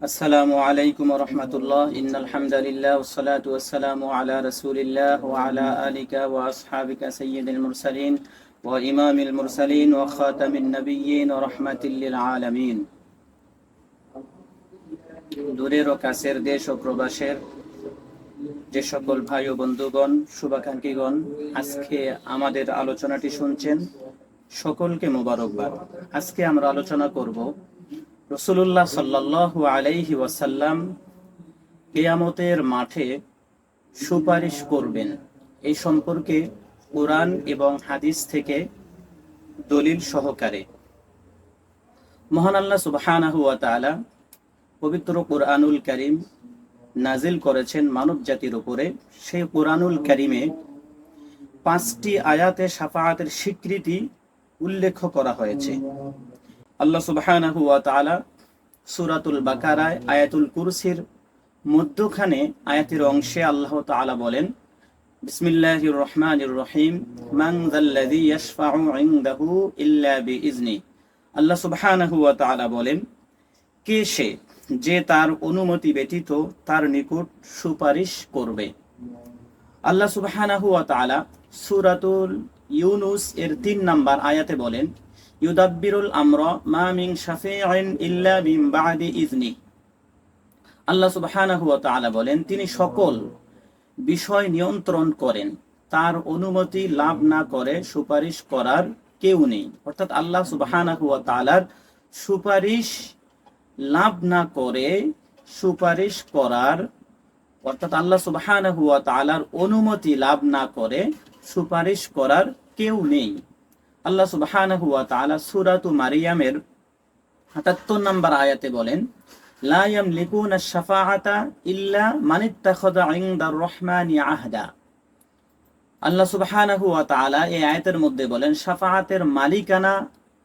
আসসালামু আলাইকুম ওয়া রাহমাতুল্লাহ। ইন্নাল হামদালিল্লাহ ওয়াস সালাতু ওয়াস সালামু আলা রাসূলিল্লাহ ওয়া আলা আলিকা ওয়া আসহাবিকা সাইয়্যিদিল মুরসালিন ওয়া ইমামিল মুরসালিন ওয়া খাতামিন নাবিয়্যিন ওয়া রাহমাতিল লিল আলামিন। দূরের ও কাছের দেশ ও প্রবাসের যে সকল ভাই ও বন্ধুগণ, শুভাকাঙ্ক্ষীগণ, আজকে আমাদের আলোচনাটি শুনছেন, সকলকে মোবারকবাদ। আজকে আমরা আলোচনা করব রাসূলুল্লাহ সাল্লাল্লাহু আলাইহি ওয়াসাল্লাম কিয়ামতের মাঠে সুপারিশ করবেন এই সম্পর্কে কোরআন এবং হাদিস থেকে দলিল সহকারে। মহান আল্লাহ সুবহানাহু ওয়া তাআলা পবিত্র কোরআনুল কারীম নাজিল করেছেন মানব জাতির উপরে। সেই কোরআনুল কারীমে 5টি আয়াতে শাফাআতের স্বীকৃতি উল্লেখ করা হয়েছে। আল্লাহ সুবহানাহু ওয়া তাআলা সূরাতুল বাকারায় আয়াতুল কুরসির মধ্যখানে আয়াতের অংশে আল্লাহ তাআলা বলেন, বিসমিল্লাহির রহমানির রহিম, মান যাল্লাযী ইয়াশফাউ ইনদাহু ইল্লা বিইজনি। আল্লাহ সুবহানাহু ওয়া তাআলা বলেন, কে সে যে তার অনুমতি ব্যতীত তার নিকট সুপারিশ করবে। আল্লাহ সুবহানাহু ওয়া তাআলা সূরাতুল ইউনুস এর 3 নম্বর আয়াতে বলেন, ইউদাব্বিরুল আমরা মা মিন শাফিইন ইল্লা মিন বাদি ইজনি। আল্লাহ সুবহানাহু ওয়া তাআলা বলেন, তিনি সকল বিষয় নিয়ন্ত্রণ করেন, তার অনুমতি লাভ না করে সুপারিশ করার কেউ নেই। অর্থাৎ আল্লাহ সুবহানাহু ওয়া তাআলার সুপারিশ লাভ না করে সুপারিশ করার, অর্থাৎ আল্লাহ সুবহানাহু ওয়া তাআলার অনুমতি লাভ না করে সুপারিশ করার কেউ নেই। আল্লাহ সুবহানাহু ওয়া তাআলা সূরাতু মারইয়ামের ৭৭ নম্বর আয়াতে বলেন, লা ইয়ামলিকুনা আশ-শাফাআতা ইল্লা মান ইত্তাখাযা ইনদার রহমানি আহদা। আল্লাহ সুবহানাহু ওয়া তাআলা এই আয়াতের মধ্যে বলেন, শাফাআতের মালিকানা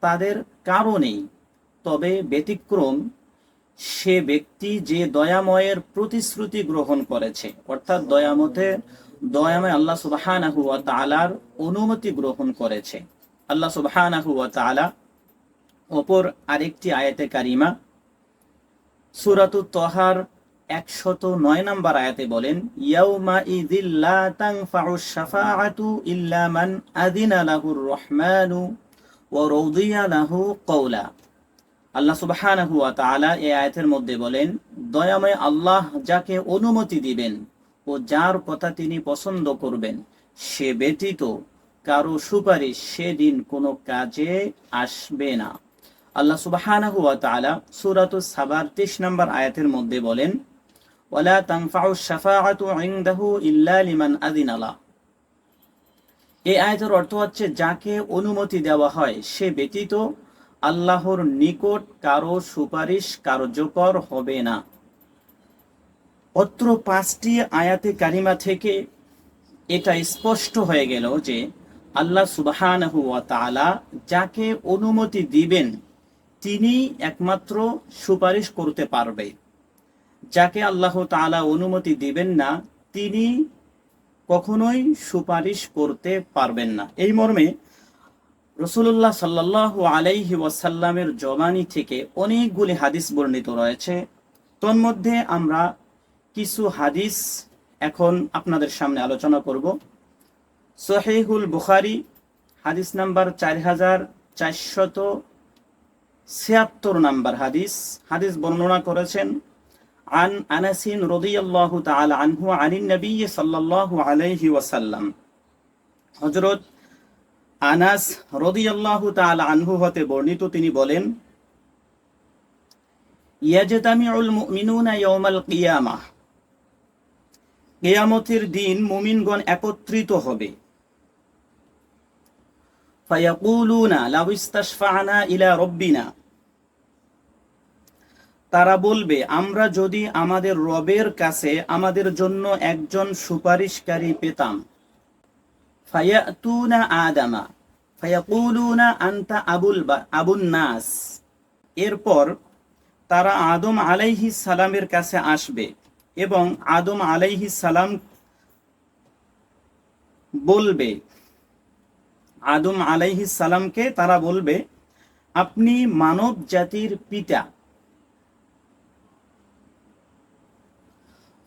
তাদের কারো নেই, তবে ব্যতিক্রম সে ব্যক্তি যে দয়াময়ের প্রতিশ্রুতি গ্রহণ করেছে। অর্থাৎ দয়াময় আল্লাহ সুবহানাহু ওয়া তাআলার অনুমতি গ্রহণ করেছে। আল্লাহ সুবহানাহু ওয়া তাআলা অপর আরেকটি আয়াতে কারিমা সূরাতুত তাহার 109 নম্বর আয়াতে বলেন, ইয়াউমা ইযিল লা তানফাউশ শাফাআতু ইল্লা মান আযিনা লাহুর রহমানু ওয়া রাদিয়া লাহু কওলা। আল্লাহ সুবহানাহু ওয়া তাআলা এই আয়াতের মধ্যে বলেন, দয়াময় আল্লাহ যাকে অনুমতি দিবেন ও যার কথা তিনি পছন্দ করবেন, সে ব্যতীত কারো সুপারিশ সেদিন কোনো কাজে আসবে না। আল্লাহ সুবহানাহু ওয়া তাআলা সূরাতুস সাবার 23 নম্বর আয়াতের মধ্যে বলেন, ওয়ালা তানফাউশ শাফাআতু ইনদাহু ইল্লা লিমান আযিনা লা। এই আয়াতের অর্থ হচ্ছে, যাকে অনুমতি দেওয়া হয় সে ব্যতীত আল্লাহর নিকট কারো সুপারিশ কার্যকর হবে না। অত্র 5টি আয়াতে কারিমা থেকে এটা স্পষ্ট হয়ে গেল যে আল্লাহ সুবহানাহু ওয়া তাআলা যাকে অনুমতি দিবেন তিনি একমাত্র সুপারিশ করতে পারবে। যাকে আল্লাহ তাআলা অনুমতি দিবেন না তিনি কখনোই সুপারিশ করতে পারবেন না। এই মর্মে রাসূলুল্লাহ সাল্লাল্লাহু আলাইহি ওয়াসাল্লামের জবানি থেকে অনেকগুলি হাদিস বর্ণিত রয়েছে। তন্মধ্যে আমরা কিছু হাদিস এখন আপনাদের সামনে আলোচনা করব। সহিহুল বুখারী হাদিস নাম্বার 4476 নম্বর হাদিস বর্ণনা করেছেন আন আনাসিন রাদিয়াল্লাহু তাআলা আনহু আনিন নবী সাল্লাল্লাহু আলাইহি ওয়াসাল্লাম। হযরত আনাস রাদিয়াল্লাহু তাআলা আনহু হতে বর্ণিত, তিনি বলেন, ইয়াজতামিউল মুমিনুনা ইয়াওমাল কিয়ামাহ, কিয়ামতের দিন মুমিনগণ একত্রিত হবে। ফায়াকুলুনা লাউ ইস্তাশফা'না ইলা রাব্বিনা, তারা বলবে, আমরা যদি আমাদের রবের কাছে আমাদের জন্য একজন সুপারিশকারী পেতাম। ফায়াতুনা আদামা ফায়াকুলুনা আনতা আবুন নাস, এরপর তারা আদম আলাইহিস সালামের কাছে আসবে এবং আদম আলাইহিস সালাম বলবে, আদম আলাইহিস সালামকে তারা বলবে, আপনি মানব জাতির পিতা।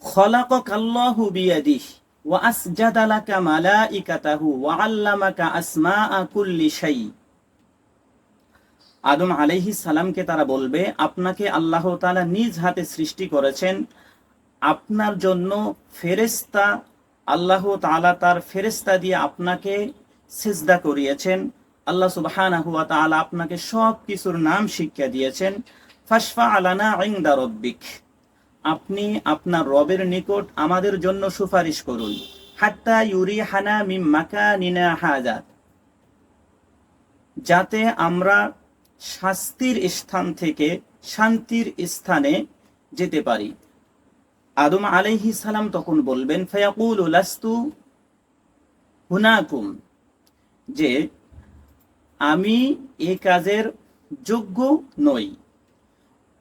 খলাকাল্লাহু বিয়াদিহি ওয়া আসজাদা লাকা মালাইকাতাহু ওয়া আল্লামাকা আসমাআ কুল্লি শাই। আদম আলাইহিস সালামকে তারা বলবে, আপনাকে আল্লাহ তাআলা নিজ হাতে সৃষ্টি করেছেন, আপনার জন্য ফেরেশতা, আল্লাহ তাআলা তার ফেরেশতা দিয়ে আপনাকে সিজদা করিয়েছেন, আল্লাহ সুবহানাহু ওয়া তাআলা আপনাকে সব কিছুর নাম শিক্ষা দিয়েছেন। ফাশফা আলানা ইনদা রাব্বিক, আপনি আপনার রবের নিকট আমাদের জন্য সুপারিশ করুন। হাত্তা ইউরিহানা মিন মাকানিনা হাযা, যাতে আমরা শাস্তির স্থান থেকে শান্তির স্থানে যেতে পারি। আদম আলাইহিস সালাম তখন বলবেন, ফায়াকুলু লাস্তু হুনাকুম, যে আমি এই কাজের যোগ্য নই।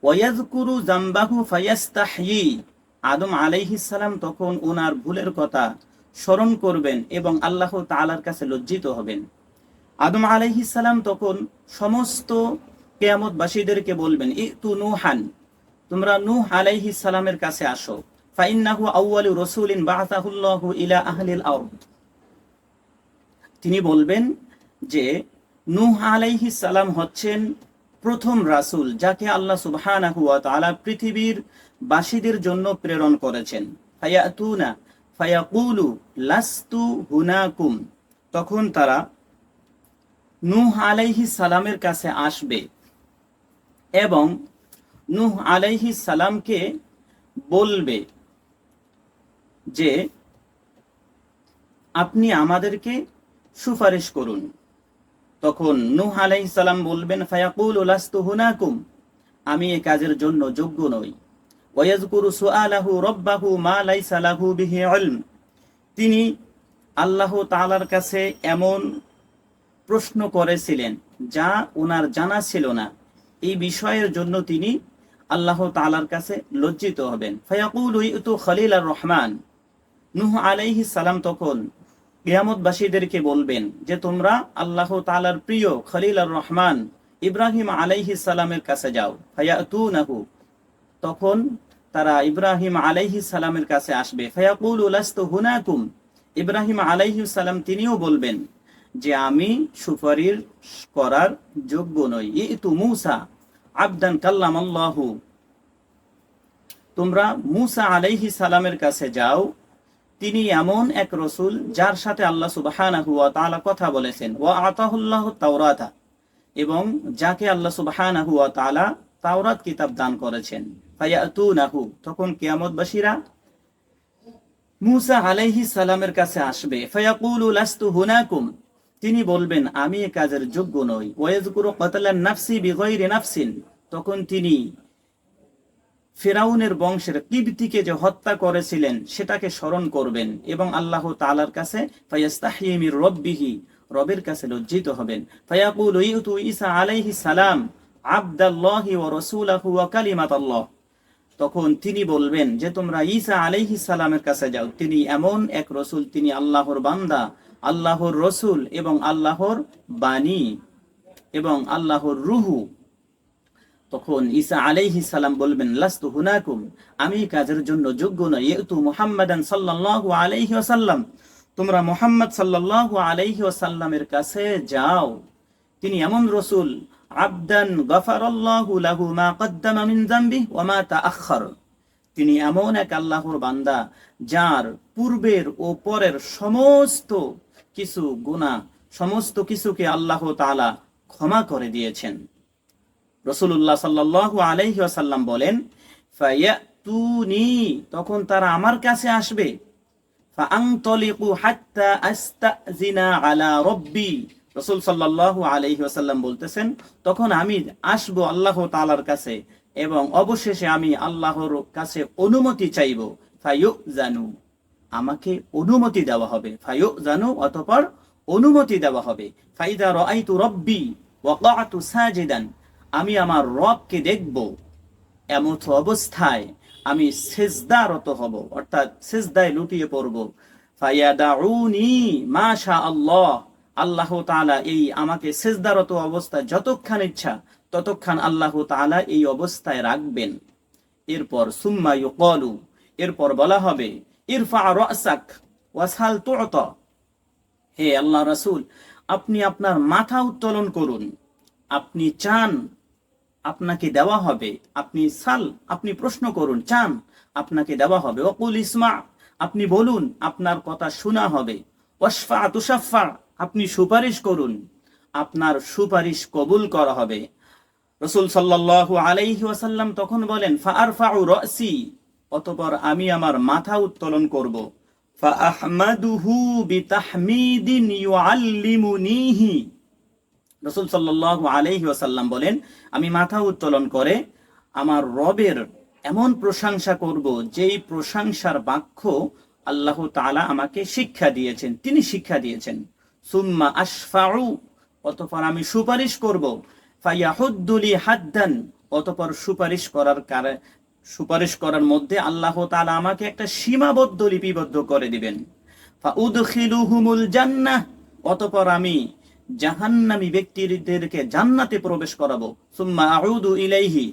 ওয়ায়াযকুরু যামবাহু ফায়াস্তাহয়ি, আদম আলাইহিস সালাম তখন ওনার ভুলের কথা স্মরণ করবেন এবং আল্লাহ তাআলার কাছে লজ্জিত হবেন। আদম আলাইহিস সালাম তখন সমস্ত কিয়ামতবাসীদেরকে বলবেন, ইতু নূহান, তোমরা নূহ আলাইহিস সালামের কাছে আসো। ফাইন্নাহু আউয়ালু রাসূলিন বাআসাহুল্লাহু ইলা আহলিল আরদ, তিনি বলবেন যে নূহ আলাইহিস সালাম হচ্ছেন প্রথম রাসূল, যাকে আল্লাহ সুবহানাহু ওয়া তাআলা পৃথিবীর বাসীদের জন্য প্রেরণ করেছেন। ফায়াতুনা ফায়াকুলু লাস্তু হুনাকুম, তখন তারা নূহ আলাইহিস সালামের কাছে আসবে এবং নূহ আলাইহিস সালামকে বলবে যে আপনি আমাদেরকে সুপারিশ করুন। তখন নূহ আলাইহিস সালাম বলবেন, ফায়াকুলু লাস্তু হুনাকুম, আমি এই কাজের জন্য যোগ্য নই। ওয়ায়াযকুরু সুআলাহু রাব্বাহু মা লাইসা লাহু বিহি ইলম, তিনি আল্লাহ তাআলার কাছে এমন প্রশ্ন করেছিলেন যা ওনার জানা ছিল না, এই বিষয়ের জন্য তিনি আল্লাহ তাআলার কাছে লজ্জিত হবেন। ফায়াকুলু ইতু খলিলার রহমান, নূহ আলাইহিস সালাম তখন কিয়ামতবাসীদেরকে বলবেন যে তোমরা আল্লাহ তাআলার প্রিয় খলিলার রহমান ইব্রাহিম আলাইহিস সালামের কাছে যাও। ফায়াতুনাহু, তখন তারা ইব্রাহিম আলাইহিস সালামের কাছে আসবে। ফায়াকুলু লাস্তু হুনাকুম, ইব্রাহিম আলাইহিস সালাম তিনিও বলবেন যে আমি সুপারিশ করার যোগ্য নই। ইতু মূসা আবদান কাল্লামাল্লাহু, তোমরা মূসা আলাইহিস সালামের কাছে যাও, তিনি এমন এক রাসূল যার সাথে আল্লাহ সুবহানাহু ওয়া তাআলা কথা বলেছেন। ওয়া আতাহুল্লাহু তাওরাতা, এবং যাকে আল্লাহ সুবহানাহু ওয়া তাআলা তাওরাত কিতাব দান করেছেন। ফায়াতুনাহু, তখন কিয়ামতবাসীরা মূসা আলাইহিস সালামের কাছে আসবে। ফায়াকুলু লাস্তু হুনাকুম, তিনি বলবেন আমি এই কাজের যোগ্য নই। ওয়ায়াযকুরু কাতলান নাফসি বিগাইরি নাফসিন, তখন তিনি ফিরাউনের বংশের কিবতীকে যে হত্যা করেছিলেন সেটাকে স্মরণ করবেন এবং আল্লাহ তাআলার কাছে ফায়াস্তাহয়ি মির রাব্বিহি, রবের কাছে লজ্জিত হবেন। ফায়াকুলু ইতু ঈসা আলাইহিস সালাম আবদাল্লাহি ওয়া রাসূলুহু ওয়া কালিমাতুল্লাহ, তখন তিনি বলবেন যে তোমরা ঈসা আলাইহিস সালামের কাছে যাও, তিনি এমন এক রাসূল, তিনি আল্লাহর বান্দা, আল্লাহর রাসূল এবং আল্লাহর বাণী এবং আল্লাহর রূহ। তখন ঈসা আলাইহিস সালাম বলবেন লাস্তু হুনাকুম, আমি কাজের জন্য যোগ্য নই। ইতু মুহাম্মাদান সাল্লাল্লাহু আলাইহি ওয়াসাল্লাম, তোমরা মুহাম্মদ সাল্লাল্লাহু আলাইহি ওয়াসাল্লামের কাছে যাও, তিনি এমন রাসূল আবদান গাফারাল্লাহু লাহু মা কদ্দামা মিন যামবিহি ওয়া মা তাআখার, তিনি এমন এক আল্লাহর বান্দা যার পূর্বের ও পরের সমস্ত কিছু গুনাহ, সমস্ত কিছুকে আল্লাহ তাআলা ক্ষমা করে দিয়েছেন। রাসূলুল্লাহ সাল্লাল্লাহু আলাইহি ওয়াসাল্লাম বলেন, ফায়াতুনি, তখন তারা আমার কাছে আসবে। ফাআনতলিকু হাত্তা আস্তাযিনা আলা রাব্বি, রাসূল সাল্লাল্লাহু আলাইহি ওয়াসাল্লাম বলতেছেন তখন আমি আসব আল্লাহ তাআলার কাছে এবং অবশেষে আমি আল্লাহর কাছে অনুমতি চাইব। ফায়ুজানু, আমাকে অনুমতি দেওয়া হবে। ফায়ুজানু, অতঃপর অনুমতি দেওয়া হবে। ফাইদা রাআইতু রাব্বি ওয়াকাআতু সাজিদান, আমি আমার রবকে দেখব, এমত অবস্থায় আমি সিজদারত হব, অর্থাৎ সিজদায় লুটিয়ে পড়ব। ফায়াদাউনি মা শা আল্লাহ, আল্লাহ তাআলা এই আমাকে সিজদারত অবস্থায় যতক্ষণ ইচ্ছা ততক্ষণ আল্লাহ তাআলা এই অবস্থায় রাখবেন। এরপর সুম্মা ইউকালু, এরপর বলা হবে ইরফা রাসাক ওয়াসাল তুতা, হে আল্লাহ রাসূল, আপনি আপনার মাথা উত্তোলন করুন, আপনি চান আপনাকে দেওয়া হবে, আপনি প্রশ্ন করুন, চান আপনাকে দেওয়া হবে। ওয়াকুল ইসমা, আপনি বলুন, আপনার কথা শোনা হবে। ওয়াশফা তুশাফা, আপনি সুপারিশ করুন, আপনার সুপারিশ কবুল করা হবে। রাসূল সাল্লাল্লাহু আলাইহি ওয়াসাল্লাম তখন বলেন ফাআরফাউ রাসি, অতঃপর আমি আমার মাথা উত্তোলন করব। ফাআহমাদুহু বিতাহমিদিন ইউআল্লিমুনিহি, রাসূল সাল্লাল্লাহু আলাইহি ওয়াসাল্লাম বলেন, আমি মাথা উত্তোলন করে আমার রবের এমন প্রশংসা করব যেই প্রশংসার বাক্য আল্লাহ তাআলা আমাকে শিক্ষা দিয়েছেন, তিনি শিক্ষা দিয়েছেন। সুম্মা আশফাউ, অতঃপর আমি সুপারিশ করব। ফায়াহুদ্দুলি হাদ্দান, অতঃপর সুপারিশ করার মধ্যে আল্লাহ তাআলা আমাকে একটা সীমাবদ্ধ লিপিবদ্ধ করে দিবেন। ফাউদখিলুহুমুল জান্নাহ, অতঃপর আমি জাহান্নামী ব্যক্তিদেরকে জান্নাতে প্রবেশ করাবো। সুম্মা আউদু ইলাইহি,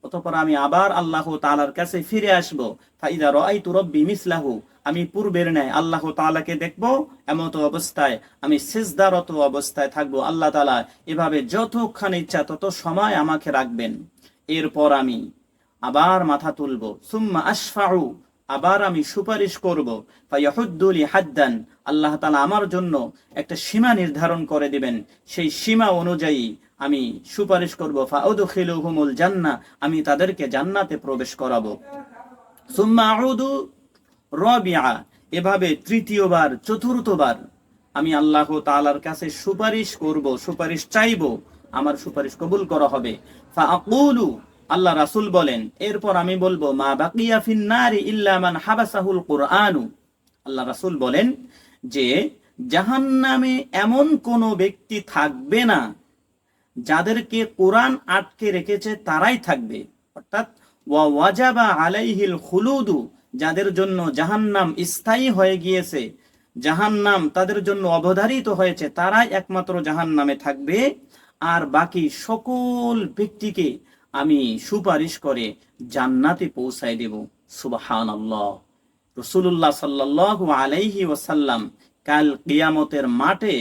অতঃপর আমি আবার আল্লাহ তাআলার কাছে ফিরে আসব। ফাইদা রাআইতু রাব্বি মিসলাহু, আমি পূর্বের ন্যায় আল্লাহ তাআলাকে দেখব, এমত অবস্থায় আমি সিজদারত অবস্থায় থাকব। আল্লাহ তাআলা এভাবে যতক্ষণ ইচ্ছা তত সময় আমাকে রাখবেন। এরপর আমি আবার মাথা তুলব। সুম্মা আশফাউ, আবার আমি সুপারিশ করব। ফায়াহুদ্দুলি হাদ্দান, আল্লাহ তাআলা আমার জন্য একটা সীমা নির্ধারণ করে দিবেন, সেই সীমা অনুযায়ী আমি সুপারিশ করব। ফাউদখিলুহুমুল জান্নাহ, আমি তাদেরকে জান্নাতে প্রবেশ করাবো। সুম্মা আউদু রাবিআ, এভাবে তৃতীয়বার চতুর্থবার আমি আল্লাহ তাআলার কাছে সুপারিশ করব, সুপারিশ চাইব, আমার সুপারিশ কবুল করা হবে। ফাআকুলু, আল্লাহ রাসূল বলেন, এরপর আমি বলবো, মা বাকিয়া ফিন নারি ইল্লা মান হাবাসাহুল কুরআনু, আল্লাহ রাসূল বলেন যে জাহান্নামে এমন কোন ব্যক্তি থাকবে না যাদেরকে কোরআন আটকে রেখেছে তারাই থাকবে। অর্থাৎ ওয়া ওয়াজাবা আলাইহিল খুলুদু, যাদের জন্য জাহান্নাম স্থায়ী হয়ে গিয়েছে, জাহান্নাম তাদের জন্য অবধারিত হয়েছে, তারাই একমাত্র জাহান্নামে থাকবে। আর বাকি সকল ব্যক্তিকে আমি সুপারিশ করে জান্নাতে পৌঁছায় দেব। সুবহানাল্লাহ। রাসূলুল্লাহ সাল্লাল্লাহু আলাইহি ওয়াসাল্লাম কাল কিয়ামতের মাঠে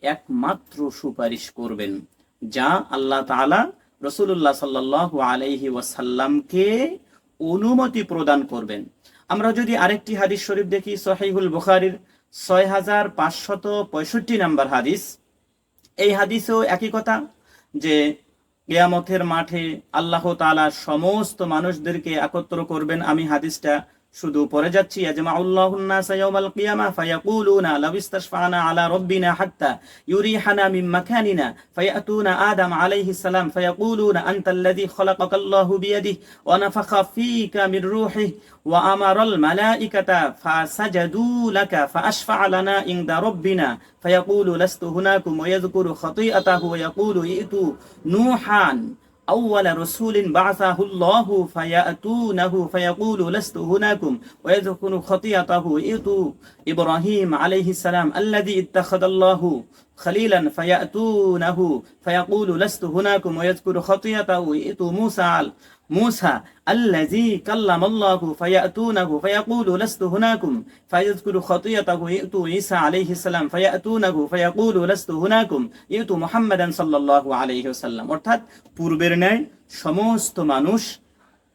একমাত্র সুপারিশ করবেন, যা আল্লাহ তাআলা রাসূলুল্লাহ সাল্লাল্লাহু আলাইহি ওয়াসাল্লামকে অনুমতি প্রদান করবেন। আমরা যদি আরেকটি হাদিস শরীফ দেখি, সহিহুল বুখারীর 6565 নম্বর হাদিস, এই হাদিসেও একই কথা, যে কিয়ামতের মাঠে আল্লাহ তাআলা সমস্ত মানুষদেরকে একত্র করবেন। আমি হাদিসটা শুধু পড়ে যাচ্ছি। ইয়াজমাউল্লাহুন নাস ইয়াউমাল কিয়ামা ফায়াকুলুনা লাউ ইস্তাশফা'না আলা রাব্বিনা হাত্তা ইউরিহানা মিন মাকানিনা ফায়াতুনা আদম আলাইহিস সালাম ফায়াকুলুনা আনতাল্লাযী খালাকাকাল্লাহু বিয়াদিহি ওয়া নাফাখা ফীকা মির রূহিহি ওয়া আমারাল মালাইকাতা ফাসাজাদু লাকা ফাআশফা' লানা ইনদা রাব্বিনা ফায়াকুলু লাস্তু হুনাকুম ওয়া ইয়াযকুরু খাতীআতাহু ওয়া ইয়াকুলু ইতু নূহান أول رسول بعثه الله فيأتونه فيقول لست هناكم ويذكر خطيئته إتوا إبراهيم عليه السلام الذي اتخذ الله خليلا فيأتونه فيقول لست هناكم ويذكر خطيئته إتوا موسى الذي كلم الله فيأتونه فيقول لست هناكم فيذكر خطيئته يأتوا عيسى عليه السلام فيأتونه فيقول لست هناكم يأتوا محمدا صلى الله عليه وسلم। অর্থাৎ পূর্বের ন্যায় সমস্ত মানুষ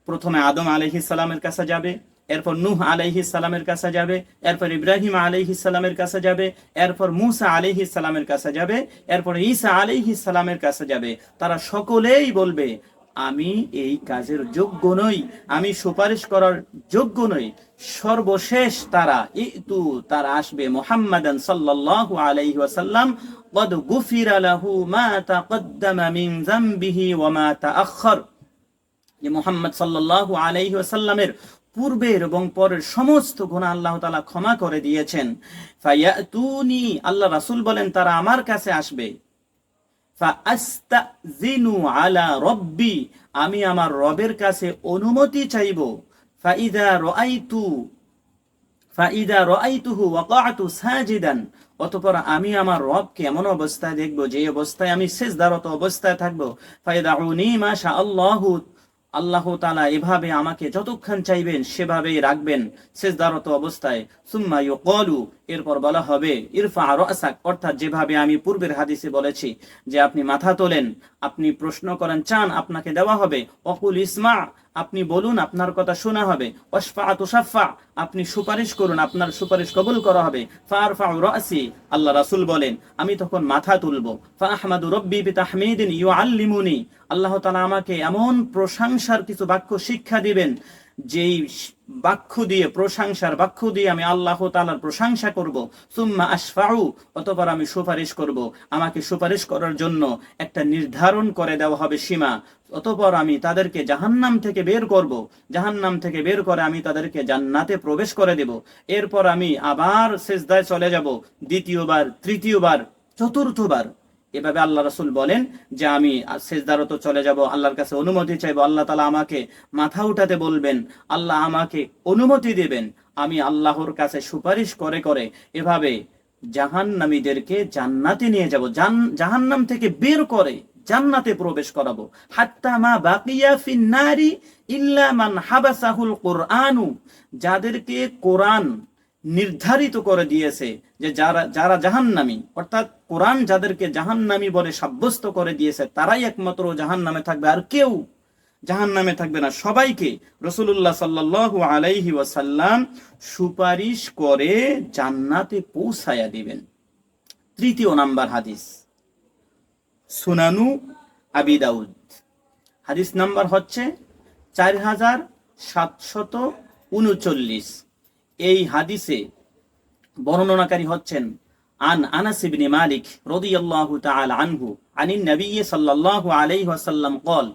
প্রথমে আদম আলাইহিস সালামের কাছে যাবে, এরপর নূহ আলাইহিস সালামের কাছে যাবে, এরপর ইব্রাহিম আলাইহিস সালামের কাছে যাবে, এরপর মুসা আলাইহিস সালামের কাছে যাবে, এরপর ঈসা আলাইহিস সালামের কাছে যাবে। তারা সকলেই বলবে, আমি এই কাজের যোগ্য নই, আমি সুপারিশ করার যোগ্য নই। সর্বশেষ তারা আসবে মুহাম্মাদান সাল্লাল্লাহু আলাইহি ওয়াসাল্লাম ক্বাদ গুফিরা লাহু মা তাকদ্দামা মিন যামবিহি ওয়া মা তাআখার, যে মুহাম্মদ সাল্লাল্লাহু আলাইহি ওয়াসাল্লামের পূর্বের এবং পরের সমস্ত গুনাহ আল্লাহ তাআলা ক্ষমা করে দিয়েছেন। ফায়াতুনি, আল্লাহ রাসূল বলেন, তারা আমার কাছে আসবে। ফাআস্তাযিনু আলা রাব্বি, আমি আমার রবের কাছে অনুমতি চাইব। ফাইদা রাআইতুহু ওয়াকাআতু সাজিদান, অতঃপর আমি আমার রবকে এমন অবস্থায় দেখব যে অবস্থায় আমি সিজদারত অবস্থায় থাকব। ফাইদাউনি মা শা আল্লাহু আল্লাহ তাআলা এভাবে আমাকে যতক্ষণ চাইবেন সেভাবেই রাখবেন সেজদারত অবস্থায়। সুম্মা ইউকালু, এরপর বলা হবে ইরফা রাসাক, অর্থাৎ যেভাবে আমি পূর্বের হাদিসে বলেছি যে আপনি মাথা তোলেন, আপনি প্রশ্ন করেন, চান আপনাকে দেওয়া হবে। অকুল ইসমা, আপনি বলুন আপনার কথা শোনা হবে। ওয়াশফা তুশাফা, আপনি সুপারিশ করুন আপনার সুপারিশ কবুল করা হবে। ফারফাউ রাসি, আল্লাহ রাসূল বলেন আমি তখন মাথা তুলবো। ফা আহমাদু রব্বি বিতাহমিদিন ইউআল্লিমুনি, আল্লাহ তাআলা আমাকে এমন প্রশংসার কিছু বাক্য শিক্ষা দিবেন, যেই বাক্য দিয়ে, প্রশংসার বাক্য দিয়ে আমি আল্লাহ তাআলার প্রশংসা করব। সুম্মা আশফাউ, অতঃপর আমি সুপারিশ করব। আমাকে সুপারিশ করার জন্য একটা নির্ধারণ করে দেওয়া হবে সীমা। অতঃপর আমি তাদেরকে জাহান্নাম থেকে বের করব। জাহান্নাম থেকে বের করে আমি তাদেরকে জান্নাতে প্রবেশ করে দেব। এরপর আমি আবার সেজদায় চলে যাব, দ্বিতীয়বার, তৃতীয়বার, চতুর্থবার। এভাবে আল্লাহ রাসূল বলেন যে আমি সেজদারত চলে যাব, আল্লাহর কাছে অনুমতি চাইবো, আল্লাহ তাআলা আমাকে মাথা উঠাতে বলবেন, আল্লাহ আমাকে অনুমতি দেবেন, আমি আল্লাহর কাছে সুপারিশ করে করে এভাবে জাহান্নামীদেরকে জান্নাতে নিয়ে যাব, জাহান্নাম থেকে বের করে জান্নাতে প্রবেশ করাবো। হাত্তা মা বাকিয়া ফিন নারি ইল্লা মান হাবাসাহুল কুরআনু, যাদেরকে কোরআন নির্ধারিত করে দিয়েছে যে যারা যারা জাহান্নামী, অর্থাৎ কোরআন যাদেরকে জাহান্নামী বলে সাব্যস্ত করে দিয়েছে তারাই একমাত্র জাহান্নামে থাকবে, আর কেউ জাহান্নামে থাকবে না। সবাইকে রাসূলুল্লাহ সাল্লাল্লাহু আলাইহি ওয়াসাল্লাম সুপারিশ করে জান্নাতে পৌঁছায়া দিবেন। তৃতীয় নাম্বার হাদিস, সুনানু আবি দাউদ, হাদিস নাম্বার হচ্ছে 4739। এই হাদিসে বর্ণনাকারী হচ্ছেন আন আনাস ইবনে মালিক রাদিয়াল্লাহু তাআলা আনহু আনিন নবী সাল্লাল্লাহু আলাইহি ওয়াসাল্লাম قال,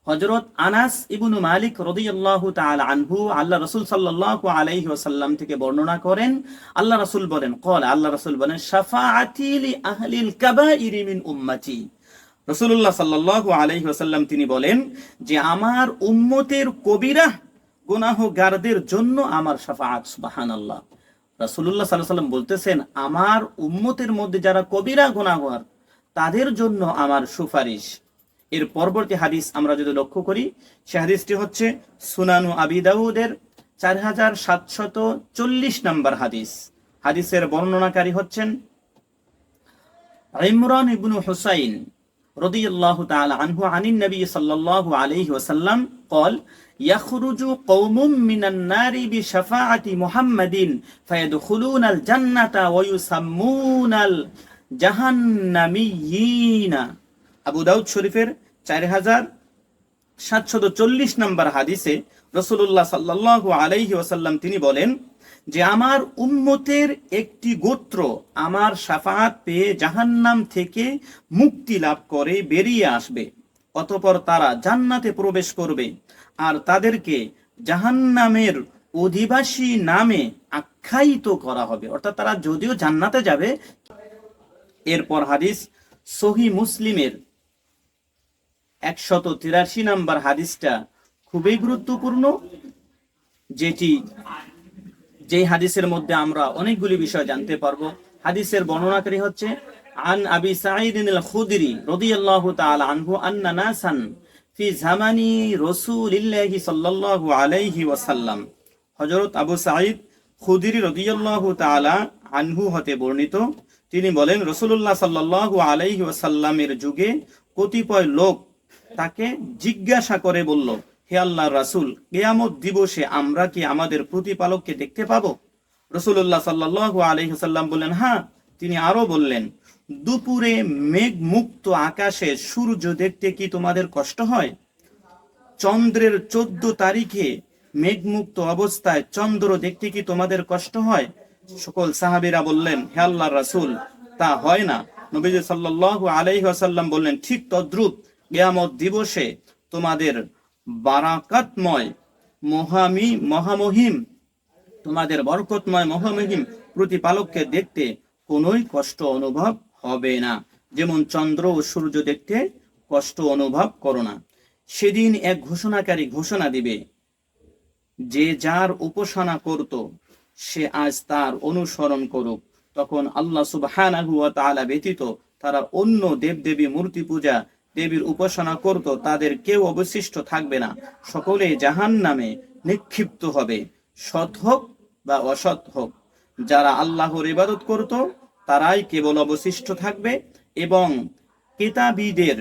হযরত আনাস ইবনে মালিক রাদিয়াল্লাহু তাআলা আনহু আল্লাহ রাসূল সাল্লাল্লাহু আলাইহি ওয়াসাল্লাম থেকে বর্ণনা করেন, আল্লাহ রাসূল বলেন, قال, আল্লাহ রাসূল বলেন, শাফাআতি লি আহলিল কাবাইর মিন উম্মতি, রাসূলুল্লাহ সাল্লাল্লাহু আলাইহি ওয়াসাল্লাম তিনি বলেন যে আমার উম্মতের কবিরা গুনাহগারদের জন্য আমার শাফাআত। সুবহানাল্লাহ, রাসূলুল্লাহ সাল্লাল্লাহু আলাইহি ওয়াসাল্লাম বলতেছেন আমার উম্মতের মধ্যে যারা কবিরা গুনাহগার তাদের জন্য আমার সুপারিশ। এর পরবর্তী হাদিস আমরা যদি লক্ষ্য করি, সে হাদিসটি হচ্ছে সুনানু আবি দাউদের 4740 নম্বর হাদিস। হাদিসের বর্ণনাকারী হচ্ছেন ইমরান ইবনে হুসাইন রাদিয়াল্লাহু তাআলা আনহু আনিন নবী সাল্লাল্লাহু আলাইহি ওয়াসাল্লাম قال, يخرج قوم من النار بشفاعة محمد فيدخلون الجنة ويسمون الجهنميين। আবু দাউদ শরীফের 4740 নম্বর হাদিসে রাসূলুল্লাহ সাল্লাল্লাহু আলাইহি ওয়াসাল্লাম তিনি বলেন যে আমার উম্মতের একটি গোত্র আমার শাফাআত পেয়ে জাহান্নাম থেকে মুক্তি লাভ করে বেরিয়ে আসবে, অতঃপর তারা জান্নাতে প্রবেশ করবে আর তাদেরকে জাহান্নামের অধিবাসী নামে আখ্যায়িত করা হবে, অর্থাৎ তারা যদিও জান্নাতে যাবে। এরপর হাদিস সহিহ মুসলিমের 183 নম্বর হাদিসটা খুবই গুরুত্বপূর্ণ, যেই হাদিসের মধ্যে আমরা অনেকগুলি বিষয় জানতে পারবো। হাদিসের বর্ণনাকারী হচ্ছে আন আবি সাঈদ আল খুদরি রাদিয়াল্লাহু তাআলা আনহু আন্না নাসান ফি জামানি রাসূলিল্লাহি সাল্লাল্লাহু আলাইহি ওয়াসাল্লাম, হযরত আবু সাঈদ খুদরি রাদিয়াল্লাহু তাআলা আনহু হতে বর্ণিত, তিনি বলেন রাসূলুল্লাহ সাল্লাল্লাহু আলাইহি ওয়াসাল্লামের যুগে কতিপয় লোক তাকে জিজ্ঞাসা করে বলল, হে আল্লাহর রাসূল, কিয়ামত দিবসে আমরা কি আমাদের প্রতিপালককে দেখতে পাবো? রাসূলুল্লাহ সাল্লাল্লাহু আলাইহি ওয়াসাল্লাম বললেন, হ্যাঁ। তিনি আরো বললেন, দুপুরে মেঘ মুক্ত আকাশে সূর্য দেখতে কি তোমাদের কষ্ট হয়? চন্দ্রের 14 তারিখে মেঘমুক্ত অবস্থায় চন্দ্র দেখতে কি তোমাদের কষ্ট হয়? সকল সাহাবীরা বললেন, হে আল্লাহর রাসূল, তা হয় না। নবীজি সাল্লাল্লাহু আলাইহি ওয়াসাল্লাম বললেন, ঠিক তদ্রূপ কিয়ামত দিবসে তোমাদের বারাকাতময় মহামহিম তোমাদের বরকতময় মহামহিম প্রতিপালককে দেখতে কোনোই কষ্ট অনুভব হবে না, যেমন চন্দ্র ও সূর্য দেখতে কষ্ট অনুভব করো না। সেদিন এক ঘোষণাকারী ঘোষণা দিবে, যে যার উপাসনা করত সে আজ তার অনুসরণ করুক। তখন আল্লাহ সুবহানাহু ওয়া তাআলা ব্যতীত তারা অন্য দেবদেবী মূর্তি পূজা দেবীর উপাসনা করত তাদের কেউ অবশিষ্ট থাকবে না, সকলে জাহান্নামে নিক্ষিপ্ত হবে, সৎ হোক বা অসৎ হোক। যারা আল্লাহর ইবাদত করত তারাই কেবল অবশিষ্ট থাকবে, এবং কিতাবীদের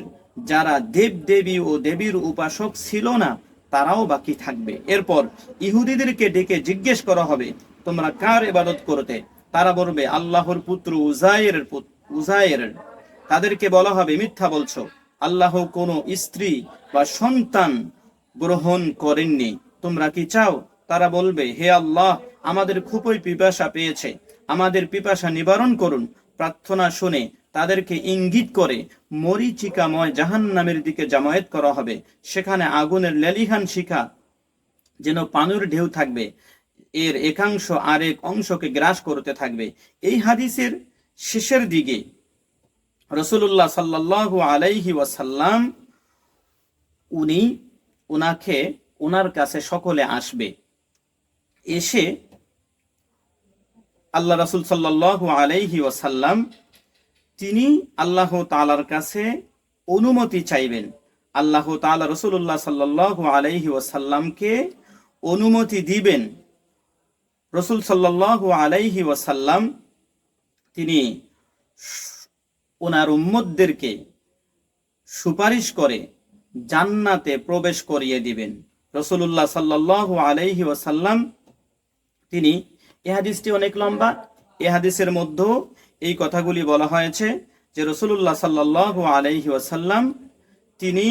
যারা দেব দেবী ও দেবীর উপাসক ছিল না তারাও বাকি থাকবে। এরপর ইহুদিদেরকে ডেকে জিজ্ঞেস করা হবে, তোমরা কার ইবাদত করতে? তারা বলবে আল্লাহর পুত্র উজায়ের। তাদেরকে বলা হবে, মিথ্যা বলছো, আল্লাহ কোনো স্ত্রী বা সন্তান গ্রহণ করেননি। তোমরা কি চাও? তারা বলবে, হে আল্লাহ, আমাদের খুবই পিপাসা পেয়েছে, আমাদের পিপাসা নিবারণ করুন। প্রার্থনা শুনে তাদেরকে ইঙ্গিত করে মরীচিকাময় জাহান্নামের দিকে জামায়াত করা হবে। সেখানে আগুনের লেলিহান শিখা যেন পানির ঢেউ থাকবে, এর একাংশ আরেক অংশকে গ্রাস করতে থাকবে। এই হাদিসের শেষের দিকে রাসূলুল্লাহ সাল্লাল্লাহু আলাইহি ওয়াসাল্লাম ওনার কাছে সকলে আসবে। এসে আল্লাহ রাসূল সাল্লাল্লাহু আলাইহি ওয়াসাল্লাম তিনি আল্লাহ তাআলার কাছে অনুমতি চাইবেন। আল্লাহ তাআলা রাসূলুল্লাহ সাল্লাল্লাহু আলাইহি ওয়াসাল্লামকে অনুমতি দিবেন। রাসূল সাল্লাল্লাহু আলাইহি ওয়াসাল্লাম তিনি ওনার উম্মতদেরকে সুপারিশ করে জান্নাতে প্রবেশ করিয়ে দিবেন। রাসূলুল্লাহ সাল্লাল্লাহু আলাইহি ওয়াসাল্লাম তিনি, এই হাদিসটি অনেক লম্বা, এই হাদিসের মধ্যেও এই কথাগুলি বলা হয়েছে যে রাসূলুল্লাহ সাল্লাল্লাহু আলাইহি ওয়াসাল্লাম তিনি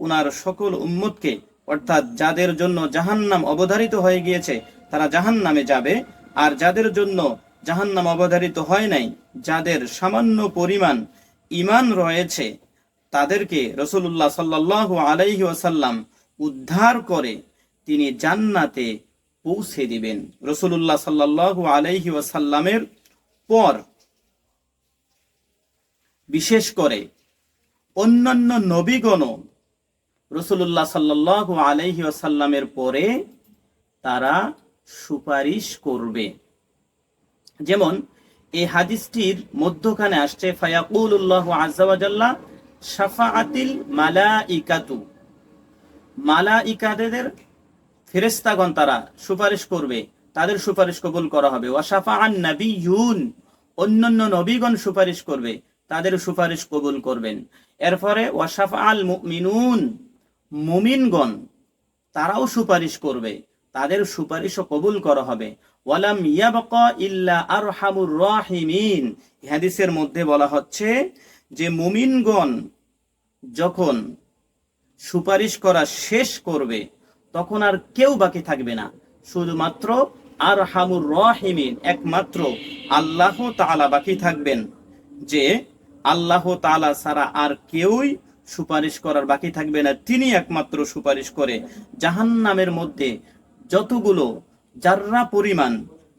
ওনার সকল উম্মতকে, অর্থাৎ যাদের জন্য জাহান্নাম অবধারিত হয়ে গিয়েছে তারা জাহান্নামে যাবে, আর যাদের জন্য জাহান্নাম অবধারিত হয় নাই, যাদের সামান্য পরিমাণ ঈমান রয়েছে, তাদেরকে রাসূলুল্লাহ সাল্লাল্লাহু আলাইহি ওয়াসাল্লাম উদ্ধার করে তিনি জান্নাতে পৌঁছে দিবেন। রাসূলুল্লাহ সাল্লাল্লাহু আলাইহি ওয়াসাল্লামের পর বিশেষ করে অন্যান্য নবীগণও রাসূলুল্লাহ সাল্লাল্লাহু আলাইহি ওয়াসাল্লামের পরে তারা সুপারিশ করবে। যেমন এই হাদিসটির মধ্যখানে আসছে, ফায়াকুলুল্লাহু আযজা ওয়া জাল্লা শাফাআতিল মালাইকাতু, মালাইকাদের ফেরেশতাগণ তারা সুপারিশ করবে, তাদের সুপারিশ কবুল করা হবে। ওয়া শাফাআন নাবিয়্যুন, অন্যান্য নবীগণ সুপারিশ করবে, তাদের সুপারিশ কবুল করবেন। এরপরে ওয়া শাফাআল মুমিনুন, মুমিনগণ তারাও সুপারিশ করবে, তাদের সুপারিশও কবুল করা হবে। ওয়ালাম ইয়াবকা ইল্লা আরহামুর রাহিমিন, হাদিসের মধ্যে বলা হচ্ছে যে মুমিনগণ যখন সুপারিশ করা শেষ করবে তখন আর কেউ বাকি থাকবে না, শুধুমাত্র আরহামুর রাহিমিন, একমাত্র আল্লাহ তাআলা বাকি থাকবেন, যে আল্লাহ তাআলা ছাড়া আর কেউই সুপারিশ করার বাকি থাকবে না, তিনি একমাত্র সুপারিশ করে জাহান্নামের মধ্যে যতগুলো যার্রা পরিমাণ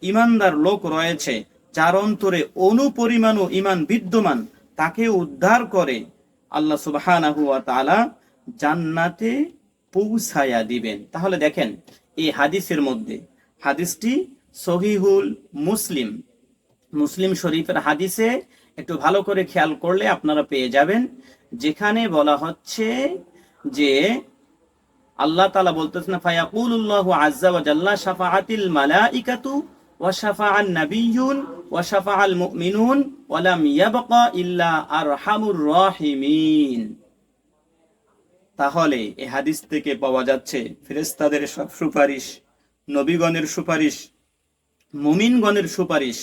ইমানদার লোক রয়েছে, যার অন্তরে অনুপরিমাণও ইমান বিদ্যমান, তাকে উদ্ধার করে আল্লাহ সুবহানাহু ওয়া তাআলা জান্নাতে পৌঁছায়া দিবেন। তাহলে দেখেন এই হাদিসের মধ্যে, হাদিসটি সহিহুল মুসলিম শরীফের হাদিসে একটু ভালো করে খেয়াল করলে আপনারা পেয়ে যাবেন, যেখানে বলা হচ্ছে যে আল্লাহ তাআলা বলতেছেন, ফায়াকুলুল্লাহু আযজা ওয়া জাল্লা শাফাআতিল মালাইকাতু ওয়া শাফাআন নাবিয়্যুন ওয়া শাফাআল মুমিনুন ওয়া লাম ইয়াবকা ইল্লা আরহামুর রাহিমিন। তাহলে এই হাদিস থেকে পাওয়া যাচ্ছে ফেরেশতাদের সব সুপারিশ, নবীগণের সুপারিশ, মুমিনগণের সুপারিশ,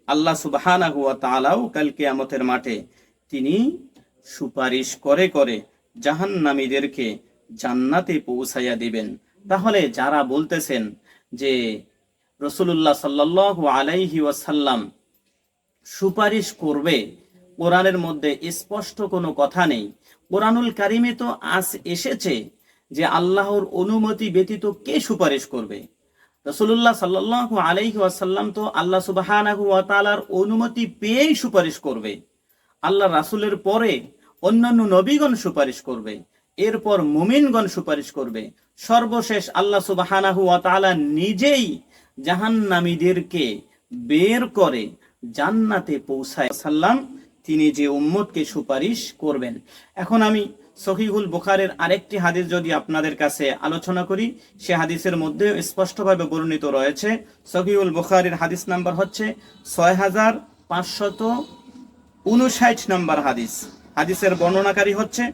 আল্লাহ সুবহানাহু ওয়া তাআলাও কাল কিয়ামতের মাঠে তিনি সুপারিশ করে করে জাহান্নামীদেরকে জান্নাতে পৌঁছাইয়া দিবেন। তাহলে যারা বলতেছেন যে রাসূলুল্লাহ সাল্লাল্লাহু আলাইহি ওয়াসাল্লাম সুপারিশ করবে, কোরআনের মধ্যে স্পষ্ট কোনো কথা নেই। কোরআনুল কারিমে তো এসেছে যে আল্লাহর অনুমতি ব্যতীত কে সুপারিশ করবে। রাসূলুল্লাহ সাল্লাল্লাহু আলাইহি ওয়াসাল্লাম তো আল্লাহ সুবহানাহু ওয়া তাআলার অনুমতি পেয়েই সুপারিশ করবে। আল্লাহ রাসূলের পরে অন্যান্য নবীগণ সুপারিশ করবে, এরপর মুমিনগণ সুপারিশ করবে, সর্বশেষ আল্লাহ সুবহানাহু ওয়া তাআলা নিজেই জাহান্নামীদেরকে বের করে জান্নাতে পৌঁছায় সাল্লাম তিনি যে উম্মতকে সুপারিশ করবেন। এখন আমি সহিহুল বুখারীর আরেকটি হাদিস যদি আপনাদের কাছে আলোচনা করি, সে হাদিসের মধ্যে স্পষ্টভাবে বর্ণিত রয়েছে। সহিহুল বুখারীর হাদিস নাম্বার হচ্ছে 6559 নম্বর হাদিস। হাদিসের বর্ণনাকারী হচ্ছে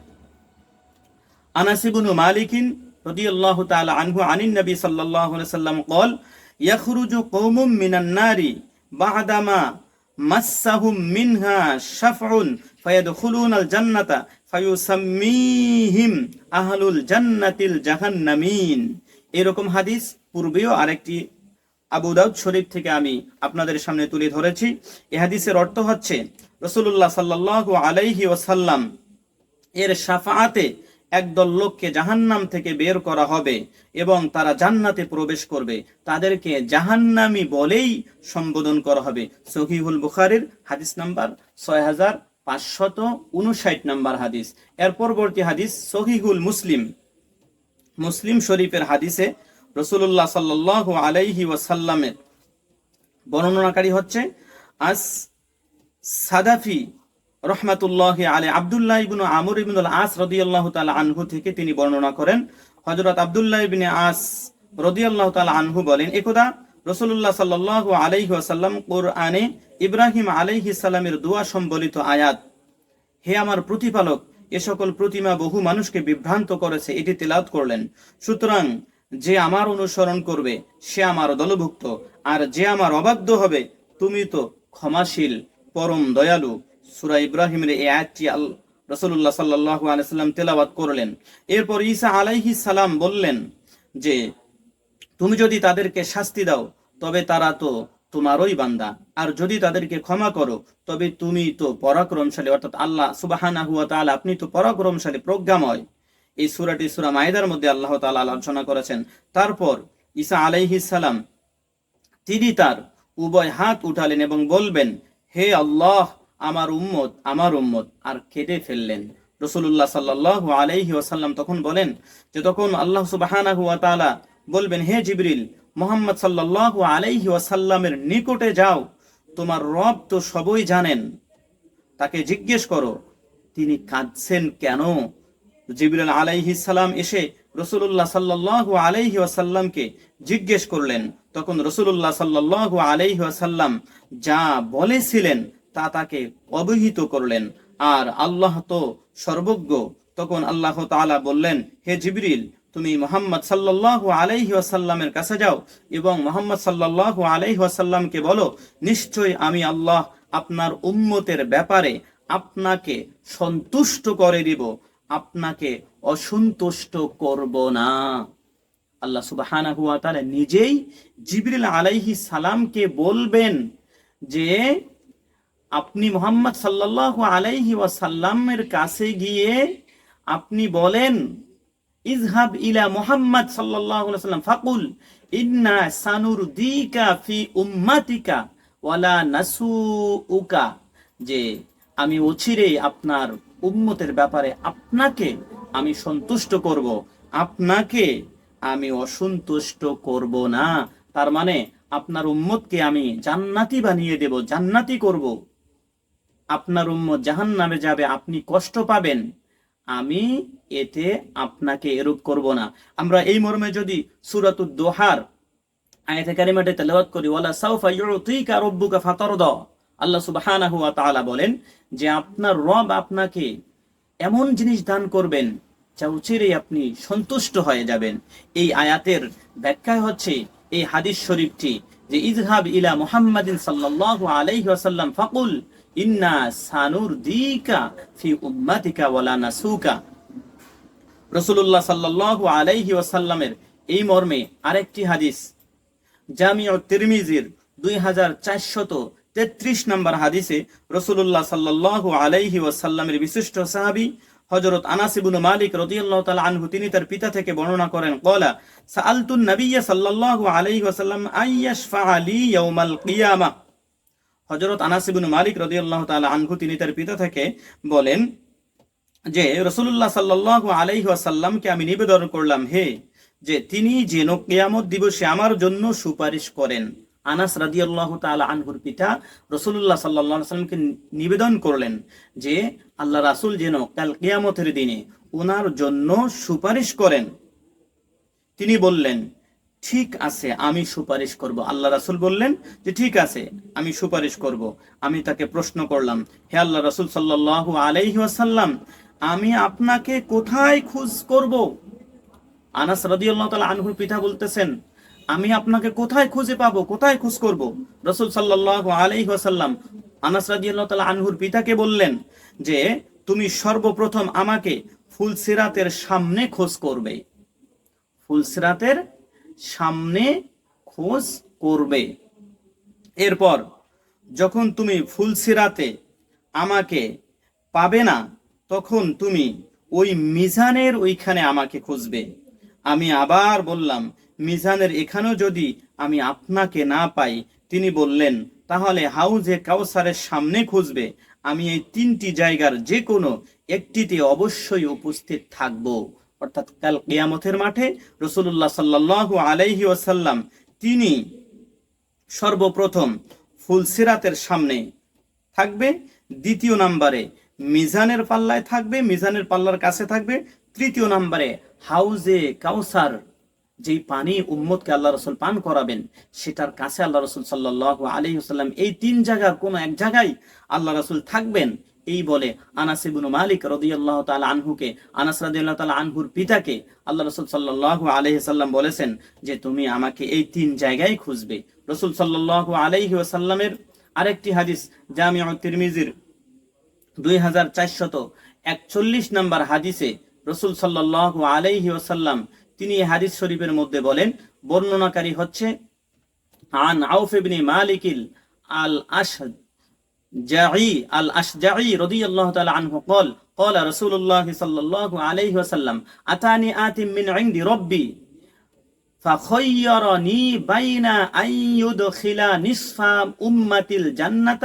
আনাস ইবনু মালিকিন রাদিয়াল্লাহু তাআলা আনহু আনিন নবী সাল্লাল্লাহু আলাইহি ওয়াসাল্লাম قال يخرج قوم من النار بعدما مسهم منها شفع فيدخلون الجنة فيسميهم أهل الجنة الجهنمين। এরকম হাদিস পূর্বেও আরেকটি আবু দাউদ শরীফ থেকে আমি আপনাদের সামনে তুলে ধরেছি। এই হাদিসের অর্থ হচ্ছে রাসূলুল্লাহ সাল্লাল্লাহু আলাইহি ওয়াসাল্লাম এর শাফাআতে একদল লোককে জাহান্নাম থেকে বের করা হবে এবং তারা জান্নাতে প্রবেশ করবে, তাদেরকে জাহান্নামী বলেই সম্বোধন করা হবে। সহিহুল বুখারীর হাদিস নাম্বার 6559 নম্বর হাদিস। এর পরবর্তী হাদিস সহিহুল মুসলিম শরীফের হাদিসে রাসূলুল্লাহ সাল্লাল্লাহু আলাইহি ওয়াসাল্লামের বর্ণনাকারী হচ্ছে আস সাদাফি রহমাতুল্লাহি আলাইহি আব্দুল্লাহ ইবনে আমর ইবনে আল-আস রাদিয়াল্লাহু তাআলা আনহু থেকে তিনি বর্ণনা করেন, হযরত আব্দুল্লাহ ইবনে আস রাদিয়াল্লাহু তাআলা আনহু বলেন, একদা রাসূলুল্লাহ সাল্লাল্লাহু আলাইহি ওয়াসাল্লাম কোরআনে ইব্রাহিম আলাইহিস সালামের দোয়া সম্বলিত আয়াত, হে আমার প্রতিপালক, এ সকল প্রতিমা বহু মানুষকে বিভ্রান্ত করেছে, এটি তেলাওয়াত করলেন। সুতরাং যে আমার অনুসরণ করবে সে আমার দলভুক্ত, আর যে আমার অবাধ্য হবে তুমি তো ক্ষমাশীল পরম দয়ালু। সূরা ইব্রাহিমের এই আয়াতটি রাসূলুল্লাহ সাল্লাল্লাহু আলাইহি ওয়াসাল্লাম তেলাওয়াত করলেন। এরপর ঈসা আলাইহিস সালাম বললেন যে তুমি যদি তাদেরকে শাস্তি দাও তবে তারা তো তোমারই বান্দা, আর যদি তাদেরকে ক্ষমা করো তবে তুমি তো পরাক্রমশালী, অর্থাৎ আল্লাহ সুবহানাহু ওয়া তাআলা আপনি তো পরাক্রমশালী প্রজ্ঞাময়। এই সূরাটি সূরা মাইদার মধ্যে আল্লাহ তাআলা আলোচনা করেছেন। তারপর ঈসা আলাইহিস সালাম তিনি তার উভয় হাত উঠালেন এবং বলবেন, হে আল্লাহ আমার উম্মত, আর কেটে ফেললেন। রাসূলুল্লাহ সাল্লাল্লাহু আলাইহি ওয়াসাল্লাম তখন বলেন যে তখন আল্লাহ সুবহানাহু ওয়া তাআলা বলবেন, হে জিবরিল, মুহাম্মদ সাল্লাল্লাহু আলাইহি ওয়াসাল্লামের নিকটে যাও, তোমার রব তো সবই জানেন, তাকে জিজ্ঞেস করো তিনি কাঁদছেন কেন। জিবরিল আলাইহিস সালাম এসে রাসূলুল্লাহ সাল্লাল্লাহু আলাইহি ওয়াসাল্লামকে জিজ্ঞেস করলেন। তখন রাসূলুল্লাহ সাল্লাল্লাহু আলাইহি ওয়াসাল্লাম যা বলেছিলেন তা তাকে অবহিত করলেন, আর আল্লাহ তো সর্বজ্ঞ। তখন আল্লাহ তাআলা বললেন, হে জিবরিল, তুমি মুহাম্মদ সাল্লাল্লাহু আলাইহি ওয়াসাল্লামের কাছে যাও এবং মুহাম্মদ সাল্লাল্লাহু আলাইহি ওয়াসাল্লামকে বলো, নিশ্চয়ই আমি আল্লাহ আপনার উম্মতের ব্যাপারে আপনাকে সন্তুষ্ট করে দিব, আপনাকে অসন্তুষ্ট করব না। আল্লাহ সুবহানাহু ওয়া তাআলা নিজেই জিবরিল আলাইহিস সালামকে বলবেন যে আপনি মুহাম্মদ সাল্লাল্লাহু আলাইহি ওয়াসাল্লামের কাছে গিয়ে আপনি বলেন, ইযহাব ইলা মুহাম্মদ সাল্লাল্লাহু আলাইহি ওয়াসাল্লাম ফাকুল ইন্না সানুরদিকা ফি উম্মাতিকা ওয়ালা নাসুউকা, যে আমি অচিরে আপনার উম্মতের ব্যাপারে আপনাকে আমি সন্তুষ্ট করব, আপনাকে আমি অসন্তুষ্ট করব না। তার মানে আপনার উম্মতকে আমি জান্নাতি বানিয়ে দেব, জান্নাতি করব। আপনার উম্মত জাহান্নামে যাবে, আপনি কষ্ট পাবেন, আমি এতে আপনাকে এরূপ করব না। আমরা এই মর্মে যদি সূরাতুদ দোহার আয়াতে কারিমাটি তেলাওয়াত করি, ওয়ালা সাউফা ইউতিকা রাব্বুকা ফাতারদা, আল্লাহ সুবহানাহু ওয়া তাআলা বলেন যে আপনার রব আপনাকে এমন জিনিস দান করবেন যা অচিরেই আপনি সন্তুষ্ট হয়ে যাবেন। এই আয়াতের ব্যাখ্যা হচ্ছে এই হাদিস শরীফটি যে ইযহাব ইলা মুহাম্মাদিন সাল্লাল্লাহু আলাইহি ওয়াসাল্লাম ফাকুল ইন্না সানুরদিকা ফি উম্মাতিকা ওয়ালা নাসুকা। রাসূলুল্লাহ সাল্লাল্লাহু আলাইহি ওয়াসাল্লামের এই মর্মে আরেকটি হাদিস জামিউ তিরমিজির 2433 নম্বর হাদিসে রাসূলুল্লাহ সাল্লাল্লাহু আলাইহি ওয়াসাল্লামের বিশিষ্ট সাহাবী হযরত আনাস ইবনে মালিক রাদিয়াল্লাহু তাআলা আনহু তিনি তার পিতা থেকে বর্ণনা করেন, ক্বালা সাআলতুন নবিয়্য সাল্লাল্লাহু আলাইহি ওয়াসাল্লাম আইয়াশফা লি ইয়াউমাল কিয়ামা। হযরত আনাস ইবনে মালিক রাদিয়াল্লাহু তাআলা আনহু তিনি তার পিতা থেকে বলেন যে রাসূলুল্লাহ সাল্লাল্লাহু আলাইহি ওয়াসাল্লামকে আমি নিবেদন করলাম, হে যে তিনি যেন কিয়ামত দিবসে আমার জন্য সুপারিশ করেন। আনাস রাদিয়াল্লাহু তাআলা আনহুর পিতা রাসূলুল্লাহ সাল্লাল্লাহু আলাইহি ওয়াসাল্লামকে নিবেদন করলেন যে আল্লাহ রাসূল যেন কাল কিয়ামতের দিনে ওনার জন্য সুপারিশ করেন। তিনি বললেন, ঠিক আছে, আমি সুপারিশ করব। আল্লাহ রাসূল বললেন যে ঠিক আছে, আমি সুপারিশ করব। আমি তাকে প্রশ্ন করলাম, হে আল্লাহ রাসূল সাল্লাল্লাহু আলাইহি ওয়াসাল্লাম, আমি আপনাকে কোথায় খোঁজ করব? আনাস রাদিয়াল্লাহু তাআলা আনহুর পিতা বলতেছেন, আমি আপনাকে কোথায় খুঁজে পাবো, কোথায় খোঁজ করব? রাসূল সাল্লাল্লাহু আলাইহি ওয়াসাল্লাম আনাস রাদিয়াল্লাহু তাআলা আনহুর পিতাকে বললেন যে তুমি সর্বপ্রথম আমাকে ফুলসিরাতের সামনে খোঁজ করবে। ফুলসিরাতের সামনে খোঁজ করবে। এরপর যখন তুমি ফুলসিরাতে আমাকে পাবে না, তখন তুমি ওই মিজানের ওইখানে আমাকে খুঁজবে। আমি আবার বললাম, মিজানের এখানেও যদি আমি আপনাকে না পাই? তিনি বললেন, তাহলে হাউজে কাউসারের সামনে খুঁজবে। আমি এই তিনটি জায়গার যে কোনো একটিতে অবশ্যই উপস্থিত থাকব। অর্থাৎ কাল কিয়ামতের মাঠে রাসূলুল্লাহ সাল্লাল্লাহু আলাইহি ওয়াসাল্লাম তিনি সর্বপ্রথম ফুলসিরাতের সামনে থাকবে, দ্বিতীয় নম্বরে মিজানের পাল্লায় থাকবে, মিজানের পাল্লার কাছে থাকবে, তৃতীয় নম্বরে হাউজে কাউসার, যেই পানি উম্মতকে আল্লাহ রাসূল পান করাবেন, সেটার কাছে আল্লাহ রাসূল সাল্লাল্লাহু আলাইহি ওয়াসাল্লাম এই তিন জায়গার কোনো এক জায়গায় আল্লাহ রাসূল থাকবেন। এই বলে আনাস ইবনে মালিক রাদিয়াল্লাহু তাআলা আনহুকে, আনাস রাদিয়াল্লাহু তাআলা আনহুর পিতাকে আল্লাহ রাসূল সাল্লাল্লাহু আলাইহি ওয়াসাল্লাম বলেছেন যে তুমি আমাকে এই তিন জায়গায় খুঁজবে। রাসূল সাল্লাল্লাহু আলাইহি ওয়াসাল্লামের আরেকটি হাদিস জামিউ তিরমিজির 2441 নম্বর হাদিসে রাসূল সাল্লাল্লাহু আলাইহি ওয়াসাল্লাম তিনি এই হাদিস শরীফের মধ্যে বলেন, বর্ণনাকারী হচ্ছে আন আউফ ইবনে মালিক আল আশজাঈ রাদিয়াল্লাহু তাআলা আনহু قال قال رسول الله صلى الله عليه وسلم أتاني آت من عند ربي فخيرني بين أن يدخل نصف أمة الجنة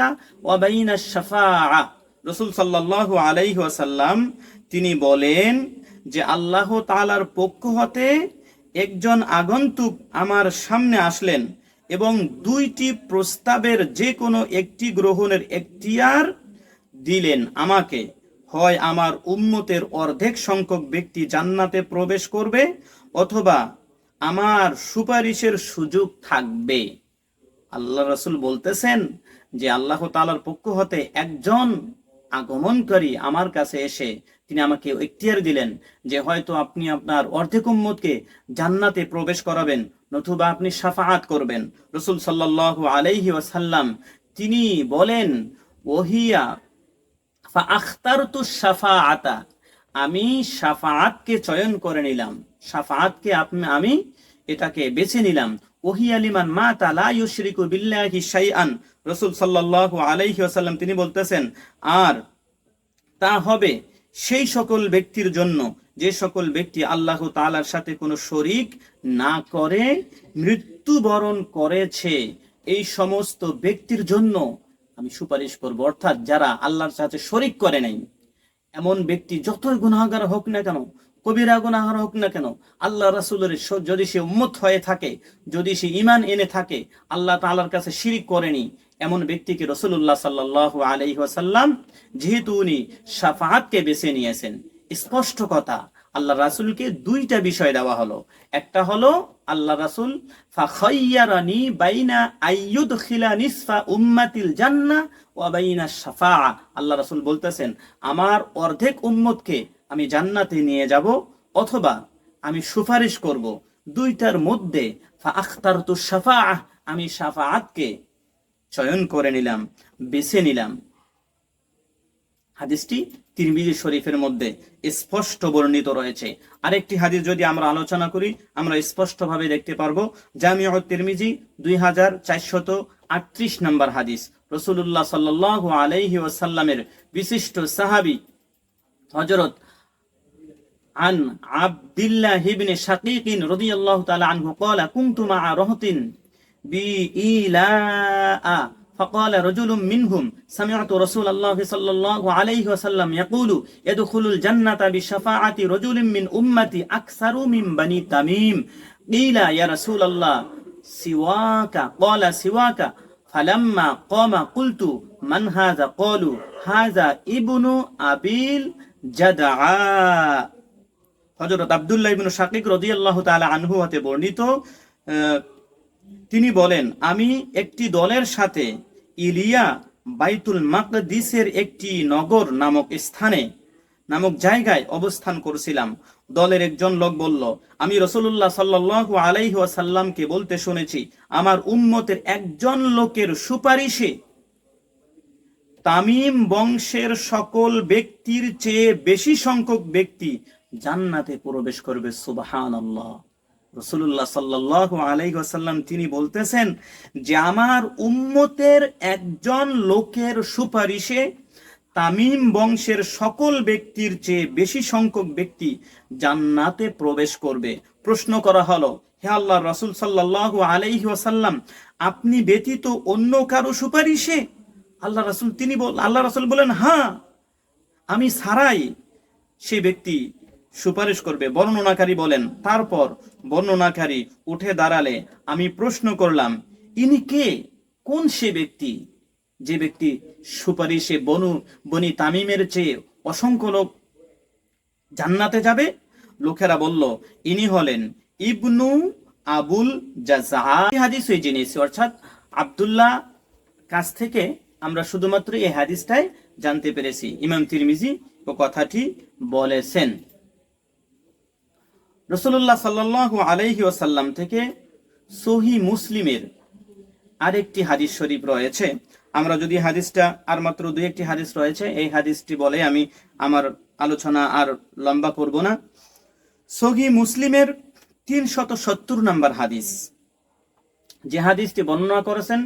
وبين الشفاعة। রাসূল সাল্লাল্লাহু আলাইহি ওয়াসাল্লাম তিনি বলেন যে আল্লাহ তাআলার পক্ষ হতে একজন আগন্তুক আমার সামনে আসলেন এবং দুইটি প্রস্তাবের যে কোনো একটি গ্রহণের এখতিয়ার দিলেন আমাকে। হয় আমার উম্মতের অর্ধেক সংখ্যক ব্যক্তি জান্নাতে প্রবেশ করবে, অথবা আমার সুপারিশের সুযোগ থাকবে। আল্লাহ রাসূল বলতেছেন যে আল্লাহ তাআলার পক্ষ হতে একজন আগমনকারী আমার কাছে এসে তিনি আমাকে ইখতিয়ার দিলেন যে হয়তো আপনি আপনার অর্ধেক উম্মতকে জান্নাতে প্রবেশ করাবেন, নতুবা আপনি শাফাআত করবেন। রাসূল সাল্লাল্লাহু আলাইহি ওয়াসাল্লাম তিনি বলেন, ওহিয়া ফাআখতারতু শাফাআতা, আমি শাফাআতকে চয়ন করে নিলাম, শাফাআতকে আমি এটাকে বেছে নিলাম। ওহিয়া লিমান মাতা লা ইউশরিকু বিল্লাহি শাইআন, রাসূল সাল্লাল্লাহু আলাইহি ওয়াসাল্লাম তিনি বলতেছেন, আর তা হবে সেই সকল ব্যক্তির জন্য যে সকল ব্যক্তি আল্লাহ তাআলার সাথে কোনো শরীক না করে মৃত্যুবরণ করেছে, এই সমস্ত ব্যক্তির জন্য আমি সুপারিশ করব। অর্থাৎ যারা আল্লাহর সাথে শরীক করে নাই, এমন ব্যক্তি যতই গুনাহগার হোক না কেন, কবিরা গুনাহগার হোক না কেন, আল্লাহ রাসূলের যদি সে উম্মত হয়ে থাকে, যদি সে ঈমান এনে থাকে, আল্লাহ তাআলার কাছে শিরিক করেনি, এমন ব্যক্তিকে রাসূলুল্লাহ সাল্লাল্লাহু আলাইহি ওয়াসাল্লাম যেহেতু উনি শাফাআতকে বেছে নিয়েছেন, স্পষ্ট কথা আল্লাহ রাসূলকে দুইটা বিষয় দেওয়া হলো। একটা হলো আল্লাহ রাসূল ফাখায়্যারানি বাইনা আইয়ুদখিলা নিসফা উম্মাতিল জান্নাহ ওয়া বাইনা শাফাআ, আল্লাহ রাসূল বলতেছেন আমার অর্ধেক উম্মতকে আমি জান্নাতে নিয়ে যাব, অথবা আমি সুপারিশ করব। দুইটার মধ্যে ফাআখতারতু শাফাআ, আমি শাফাআতকে চয়ন করে নিলাম, বেছে নিলাম। হাদিসটি তিরমিজি শরীফের মধ্যে স্পষ্ট বর্ণিত রয়েছে। আরেকটি হাদিস যদি আমরা আলোচনা করি, আমরা স্পষ্টভাবে দেখতে পারবো। জামিউ তিরমিজি 2438 নম্বর হাদিস, রাসূলুল্লাহ সাল্লাল্লাহু আলাইহি ওয়াসাল্লামের বিশিষ্ট সাহাবী হযরত আন আব্দুল্লাহ ইবনে শাকীক রাদিয়াল্লাহু তাআলা আনহু قال كنت مع رهط بإيلاء فقال رجل منهم سمعت رسول الله صلى الله عليه وسلم يقول يدخل الجنة بشفاعة رجل من أمتي أكثر من بني تميم قيل يا رسول الله سواك قال سواك فلما قام قلت من هذا قالوا هذا ابن أبي الجدعاء হযরত আব্দুল্লাহ ইবনে শাকিক রাদিয়াল্লাহু তাআলা আনহু হতে বর্ণিত, তিনি বলেন, আমি একটি দলের সাথে ইলিয়া বাইতুল মাকদিসের একটি নগর নামক জায়গায় অবস্থান করছিলাম। দলের একজন লোক বলল, আমি রাসূলুল্লাহ সাল্লাল্লাহু আলাইহি ওয়াসাল্লামকে বলতে শুনেছি, আমার উম্মতের একজন লোকের সুপারিশে তামিম বংশের সকল ব্যক্তির চেয়ে বেশি সংখ্যক ব্যক্তি জান্নাতে প্রবেশ করবে। সুবহানাল্লাহ। রাসূলুল্লাহ সাল্লাল্লাহু আলাইহি ওয়াসাল্লাম তিনি বলতেছেন যে আমার উম্মতের একজন লোকের সুপারিশে তামিম বংশের সকল ব্যক্তির চেয়ে বেশি সংখ্যক ব্যক্তি জান্নাতে প্রবেশ করবে। প্রশ্ন করা হলো, হে আল্লাহর রাসূল সাল্লাল্লাহু আলাইহি ওয়াসাল্লাম, আপনি ব্যতীত অন্য কারো সুপারিশে? আল্লাহ রাসূল বলেন, হ্যাঁ, আমি ছাড়াই সে ব্যক্তি সুপারিশ করবে। বর্ণনাকারী বলেন, তারপর বর্ণনাকারী উঠে দাঁড়ালে আমি প্রশ্ন করলাম, ইনি কে? কোন সে ব্যক্তি যে ব্যক্তি সুপারিশে বনি তামিমের চেয়ে অসংখ্য লোক জান্নাতে যাবে? লোকেরা বলল, ইনি হলেন ইবনু আবুল জাযা। হাদিস হয়ে জেনেছি, অর্থাৎ আব্দুল্লাহ কাছ থেকে আমরা শুধুমাত্র এই হাদিসটাই জানতে পেরেছি। ইমাম তিরমিজি ও কথাটি বলেছেন। রাসূলুল্লাহ সাল্লাল্লাহু আলাইহি ওয়াসাল্লাম থেকে সহিহ মুসলিমের আরেকটি হাদিস শরীফ রয়েছে। আমরা যদি হাদিসটা, আর মাত্র দুই একটি হাদিস রয়েছে, এই হাদিসটি বলে আমি আমার আলোচনা আর লম্বা করব না। সহিহ মুসলিমের 370 নম্বর হাদিস, যে হাদিসটি বর্ণনা করেছেন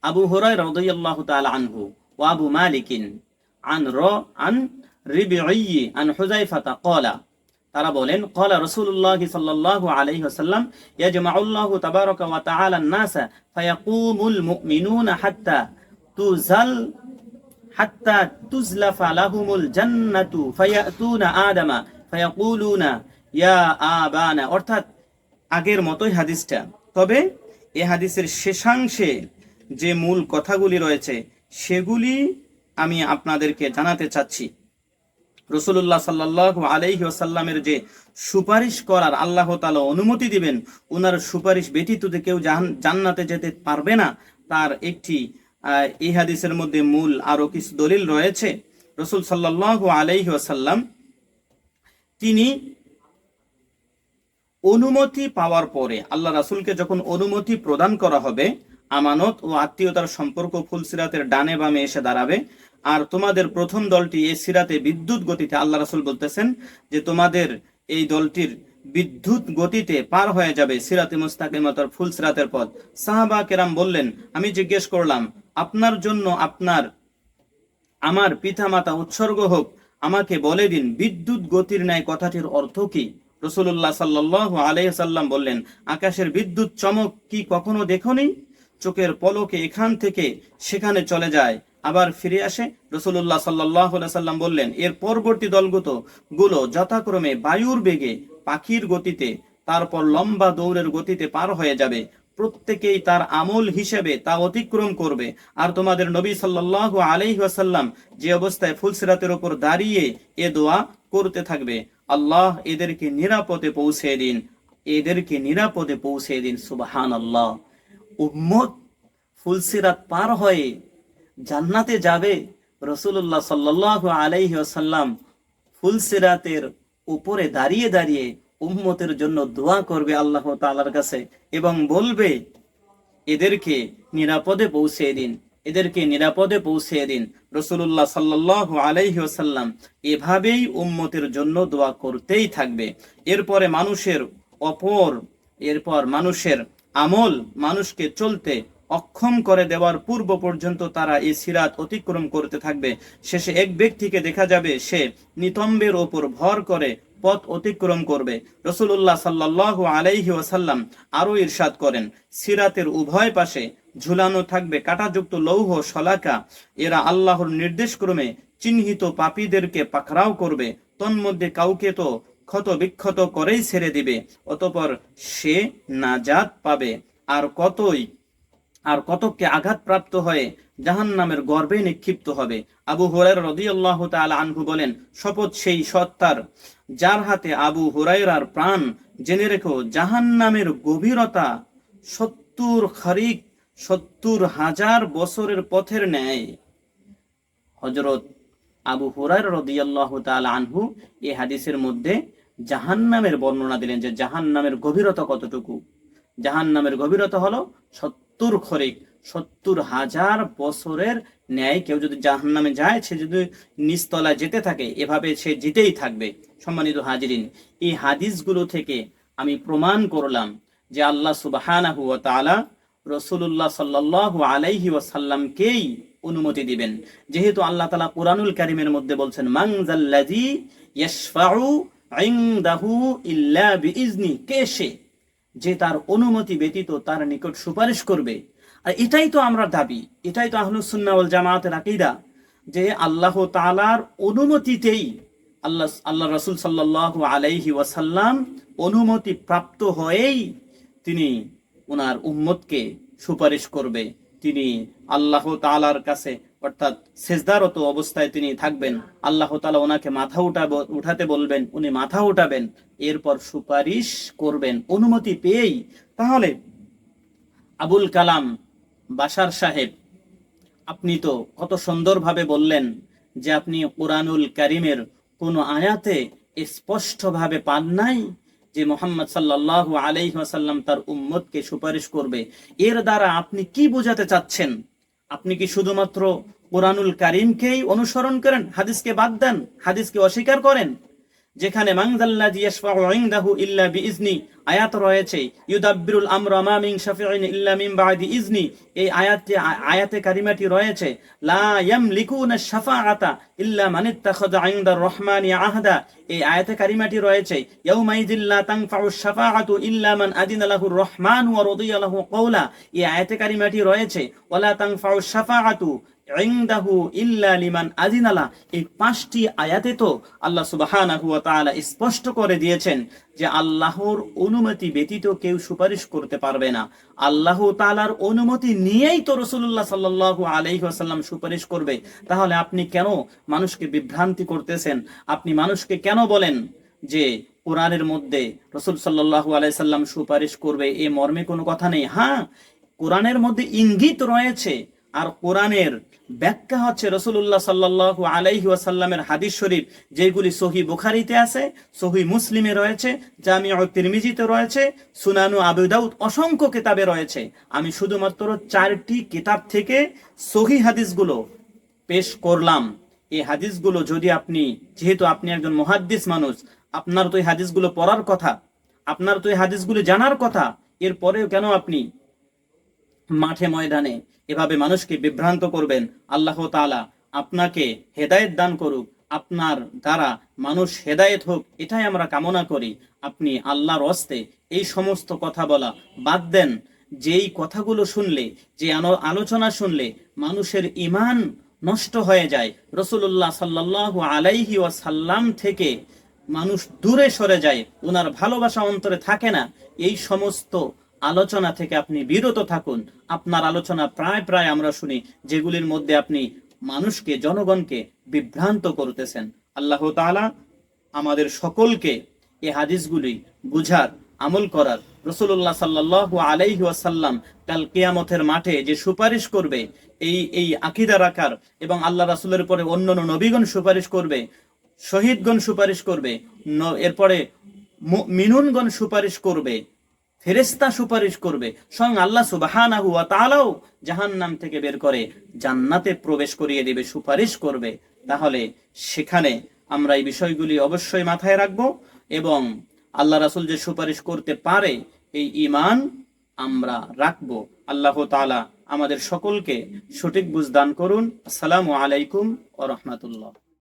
আবু হুরায়রা রাদিয়াল্লাহু তাআলা আনহু ওয়া আবু মালিকিন আন রিবিঈ আন হুযায়ফা ক্বালা, তারা বলেন, ক্বালা রাসূলুল্লাহ সাল্লাল্লাহু আলাইহি ওয়াসাল্লাম, ইয়াজমাউল্লাহু তাবারাকা ওয়া তাআলা আন-নাসা ফায়াকুমুল মুমিনুনা হাত্তা তুজলাফা লাহুমুল জান্নাতু ফায়াতুনা আদামা ফায়াকুলুনা ইয়া আবানা। অর্থাৎ আগের মতোই হাদিসটা, তবে এই হাদিসের শেষাংশে যে মূল কথাগুলি রয়েছে সেগুলি আমি আপনাদেরকে জানাতে চাচ্ছি। রাসূলুল্লাহ সাল্লাল্লাহু আলাইহি ওয়াসাল্লামের যে সুপারিশ করার আল্লাহ তাআলা অনুমতি দিবেন, ওনার সুপারিশ ব্যতীত কেউ জান্নাতে যেতে পারবে না, তার একটি এই হাদিসের মধ্যে মূল আরো কিছু দলিল রয়েছে। রাসূল সাল্লাল্লাহু আলাইহি ওয়াসাল্লাম তিনি অনুমতি পাওয়ার পরে, আল্লাহ রাসূলকে যখন অনুমতি প্রদান করা হবে, আমানত ও আত্মীয়তার সম্পর্ক ফুলসিরাতের ডানে বামে এসে দাঁড়াবে, আর তোমাদের প্রথম দলটি এই সিরাতে বিদ্যুৎ গতিতে, আল্লাহ রাসূল বলতেছেন যে তোমাদের এই দলটির বিদ্যুৎ গতিতে পার হয়ে যাবে সিরাতে মুস্তাকিমাতর ফুলসিরাতের পথ। সাহাবা কেরাম বললেন, আমি জিজ্ঞেস করলাম, আপনার জন্য আমার পিতামাতা উৎসর্গ হোক, আমাকে বলে দিন বিদ্যুৎ গতির ন্যায় কথাটির অর্থ কি? রাসূলুল্লাহ সাল্লাল্লাহু আলাইহি ওয়াসাল্লাম বললেন, আকাশের বিদ্যুৎ চমক কি কখনো দেখোনি? চোখের পলকে এখান থেকে সেখানে চলে যায়, আবার ফিরে আসে। রাসূলুল্লাহ সাল্লাল্লাহু আলাইহি ওয়াসাল্লাম বললেন, এর পরবর্তী দলগুলো যথাক্রমে বায়ুর বেগে, পাখির গতিতে, তারপর লম্বা দৌড়ের গতিতে পার হয়ে যাবে। প্রত্যেকেই তার আমল হিসেবে তা অতিক্রম করবে। আর তোমাদের নবী সাল্লাল্লাহু আলাইহি ওয়াসাল্লাম যে অবস্থায় ফুলসিরাতের উপর দাঁড়িয়ে এ দোয়া করতে থাকবে, আল্লাহ এদেরকে নিরাপদে পৌঁছে দিন। সুবহানাল্লাহ। উম্মত ফুলসিরাত পার হয়ে জান্নাতে যাবে। রাসূলুল্লাহ সাল্লাল্লাহু আলাইহি ওয়াসাল্লাম ফুলসিরাতের উপরে দাঁড়িয়ে দাঁড়িয়ে উম্মতের জন্য দোয়া করবে আল্লাহ তাআলার কাছে এবং বলবে, এদেরকে নিরাপদে পৌঁছে দিন। রাসূলুল্লাহ সাল্লাল্লাহু আলাইহি ওয়াসাল্লাম এভাবেই উম্মতের জন্য দোয়া করতেই থাকবে। এরপর মানুষের আমল মানুষকে চলতে অক্ষম করে দেওয়ার পূর্ব পর্যন্ত তারা এই সিরাত অতিক্রম করতে থাকবে। শেষে এক ব্যক্তিকে দেখা যাবে, সে নিতম্বের ওপর ভর করে পথ অতিক্রম করবে। রাসূলুল্লাহ সাল্লাল্লাহু আলাইহি ওয়াসাল্লাম আরো ইরশাদ করেন, সিরাতের উভয় পাশে ঝুলানো থাকবে কাঁটাযুক্ত লৌহ শলাকা, এরা আল্লাহর নির্দেশক্রমে চিহ্নিত পাপীদেরকে পাকড়াও করবে, তন্মধ্যে কাউকে তো ক্ষত বিক্ষত করেই ছেড়ে দিবে, অতঃপর সে নাজাত পাবে। আর কতকে আঘাতপ্রাপ্ত হয়ে জাহান্নামের গর্ভে নিক্ষিপ্ত হবে। আবু হুরায়রা রাদিয়াল্লাহু তাআলা আনহু বলেন, শপথ সেই সত্তার যার হাতে আবু হুরায়রার প্রাণ, জেনে রেখো জাহান্নামের গভীরতা 70,000 বছরের পথের ন্যায়। হযরত আবু হুরায়রা রাদিয়াল্লাহু তাআলা আনহু এই হাদিসের মধ্যে জাহান্নামের বর্ণনা দিলেন যে জাহান্নামের গভীরতা কতটুকু। জাহান্নামের গভীরতা হলো 70,000 বছরের ন্যায়। কেউ যদি জাহান্নামে যায়, সে যদি নিচতলায় যেতে থাকে, এভাবে সে যেতেই থাকবে। সম্মানিত হাজিরিন, এই হাদিসগুলো থেকে আমি প্রমাণ করলাম যে আল্লাহ সুবহানাহু ওয়া তাআলা রাসূলুল্লাহ সাল্লাল্লাহু আলাইহি ওয়াসাল্লামকেই অনুমতি দিবেন। যেহেতু আল্লাহ তাআলা কুরআনুল কারীমের মধ্যে বলছেন, মান যাল্লাযী ইয়াশফাউ ইনদাহু ইল্লা বিইজনি, কে সে যে তার অনুমতি ব্যতীত তার নিকট সুপারিশ করবে। আর এটাই তো আমরা দাবি, এটাই তো আহলুস সুন্নাহ ওয়াল জামাতের আকীদা, যে আল্লাহ তাআলার অনুমতিতেই আল্লাহ রাসূল সাল্লাল্লাহু আলাইহি ওয়াসাল্লাম অনুমতি প্রাপ্ত হয়েই তিনি ওনার উম্মতকে সুপারিশ করবে। তিনি আল্লাহ তাআলার কাছে অর্থাৎ সেজদারত অবস্থায় তিনি থাকবেন, আল্লাহ তাআলা ওনাকে মাথা উঠাতে বলবেন, উনি মাথা উঠাবেন, এরপর সুপারিশ করবেন অনুমতি পেয়েই। তাহলে আবুল কালাম বাশার সাহেব, আপনি তো কত সুন্দরভাবে বললেন যে আপনি কুরআনুল কারীমের কোন আয়াতে স্পষ্টভাবে পান নাই যে মুহাম্মদ সাল্লাল্লাহু আলাইহি ওয়াসাল্লাম তার উম্মতকে সুপারিশ করবে। এর দ্বারা আপনি কি বোঝাতে চাচ্ছেন? আপনি কি শুধুমাত্র কুরআনুল কারীমকেই অনুসরণ করেন, হাদিসকে বাদ দেন, হাদিসকে অস্বীকার করেন? যেখানে মান যাল্লাযী ইয়াশফাউ ইনদাহু ইল্লা বিইজনি আয়াত রয়েছে, ইউদাব্বিরুল আমরা মা মিন শাফিঈন ইল্লা মিন বাদি ইজনি, এই আয়াতে কারিমাটি রয়েছে, লা ইয়ামলিকুনা শাফাআতা ইল্লা মান ইত্তাখাযা ইনদার রহমানি আহদা, এই আয়াতে কারিমাটি রয়েছে, ইয়াউমাইযিল লা তানফাউ শাফাআতু ইল্লা মান আদিনা লাহুর রহমান ওয়া রাদিয়া লাহু কওলা, এই আয়াতে কারিমাটি রয়েছে, ওয়ালা তানফাউ শাফাআতু ইনদাহু ইল্লা লিমান আযিনালা। এই 5টি আয়াতে তো আল্লাহ সুবহানাহু ওয়া তাআলা স্পষ্ট করে দিয়েছেন যে আল্লাহর অনুমতি ব্যতীত কেউ সুপারিশ করতে পারবে না। আল্লাহ তাআলার অনুমতি নিয়েই তো রাসূলুল্লাহ সাল্লাল্লাহু আলাইহি ওয়াসাল্লাম সুপারিশ করবে। তাহলে আপনি কেন মানুষকে বিভ্রান্তি করতেছেন? আপনি মানুষকে কেন বলেন যে কোরআনের মধ্যে রাসূল সাল্লাল্লাহু আলাইহি সাল্লাম সুপারিশ করবে, এ মর্মে কোনো কথা নেই? হ্যাঁ, কোরআনের মধ্যে ইঙ্গিত রয়েছে, আর কোরআনের ব্যাখ্যা হচ্ছে রাসূলুল্লাহ সাল্লাল্লাহু আলাইহি ওয়াসাল্লামের হাদিস শরীফ, যেগুলি সহিহ বুখারীতে আছে, সহিহ মুসলিমে রয়েছে, জামিউ তিরমিজিতে রয়েছে, সুনানু আবু দাউদ, অসংখ্য কিতাবে রয়েছে। আমি শুধুমাত্র 4টি কিতাব থেকে সহিহ হাদিসগুলো পেশ করলাম। এই হাদিসগুলো যদি আপনি, যেহেতু আপনি একজন মুহাদ্দিস মানুষ, আপনার তো এই হাদিসগুলো পড়ার কথা, আপনার তো এই হাদিসগুলো জানার কথা, এরপরেও কেন আপনি মাঠে ময়দানে এভাবে মানুষকে বিভ্রান্ত করবেন? আল্লাহ তাআলা আপনাকে হেদায়েত দান করুক, আপনার দ্বারা মানুষ হেদায়েত হোক, এটাই আমরা কামনা করি। আপনি আল্লাহর ওয়াস্তে এই সমস্ত কথা বলা বাদ দেন। যেই কথাগুলো শুনলে, যে আলোচনা শুনলে মানুষের ঈমান নষ্ট হয়ে যায়, রাসূলুল্লাহ সাল্লাল্লাহু আলাইহি ওয়াসাল্লাম থেকে মানুষ দূরে সরে যায়, ওনার ভালোবাসা অন্তরে থাকে না, এই সমস্ত আলোচনা থেকে আপনি বিরত থাকুন। আপনার আলোচনা প্রায় আমরা শুনি যেগুলির মধ্যে আপনি মানুষকে, জনগণকে বিভ্রান্ত করতেছেন। আল্লাহ তাআলা আমাদের সকলকে এই হাদিসগুলি বুঝার, আমল করার, রাসূলুল্লাহ সাল্লাল্লাহু আলাইহি ওয়াসাল্লাম কাল কিয়ামতের মাঠে যে সুপারিশ করবে, এই আকীদা রাখার, এবং আল্লাহ রাসূলের পরে অন্যান্য নবীগণ সুপারিশ করবে, শহীদগণ সুপারিশ করবে, এরপরে মুমিনুনগণ সুপারিশ করবে, ফেরেশতা সুপারিশ করবে, স্বয়ং আল্লাহ সুবহানাহু ওয়া তাআলাও জাহান্নাম থেকে বের করে জান্নাতে প্রবেশ করিয়ে দিবে, সুপারিশ করবে। তাহলে সেখানে আমরা এই বিষয়গুলি অবশ্যই মাথায় রাখবো, এবং আল্লাহ রাসূল যে সুপারিশ করতে পারে এই ঈমান আমরা রাখবো। আল্লাহ তাআলা আমাদের সকলকে সঠিক বুঝ দান করুন। আসসালামু আলাইকুম ওয়া রাহমাতুল্লাহ।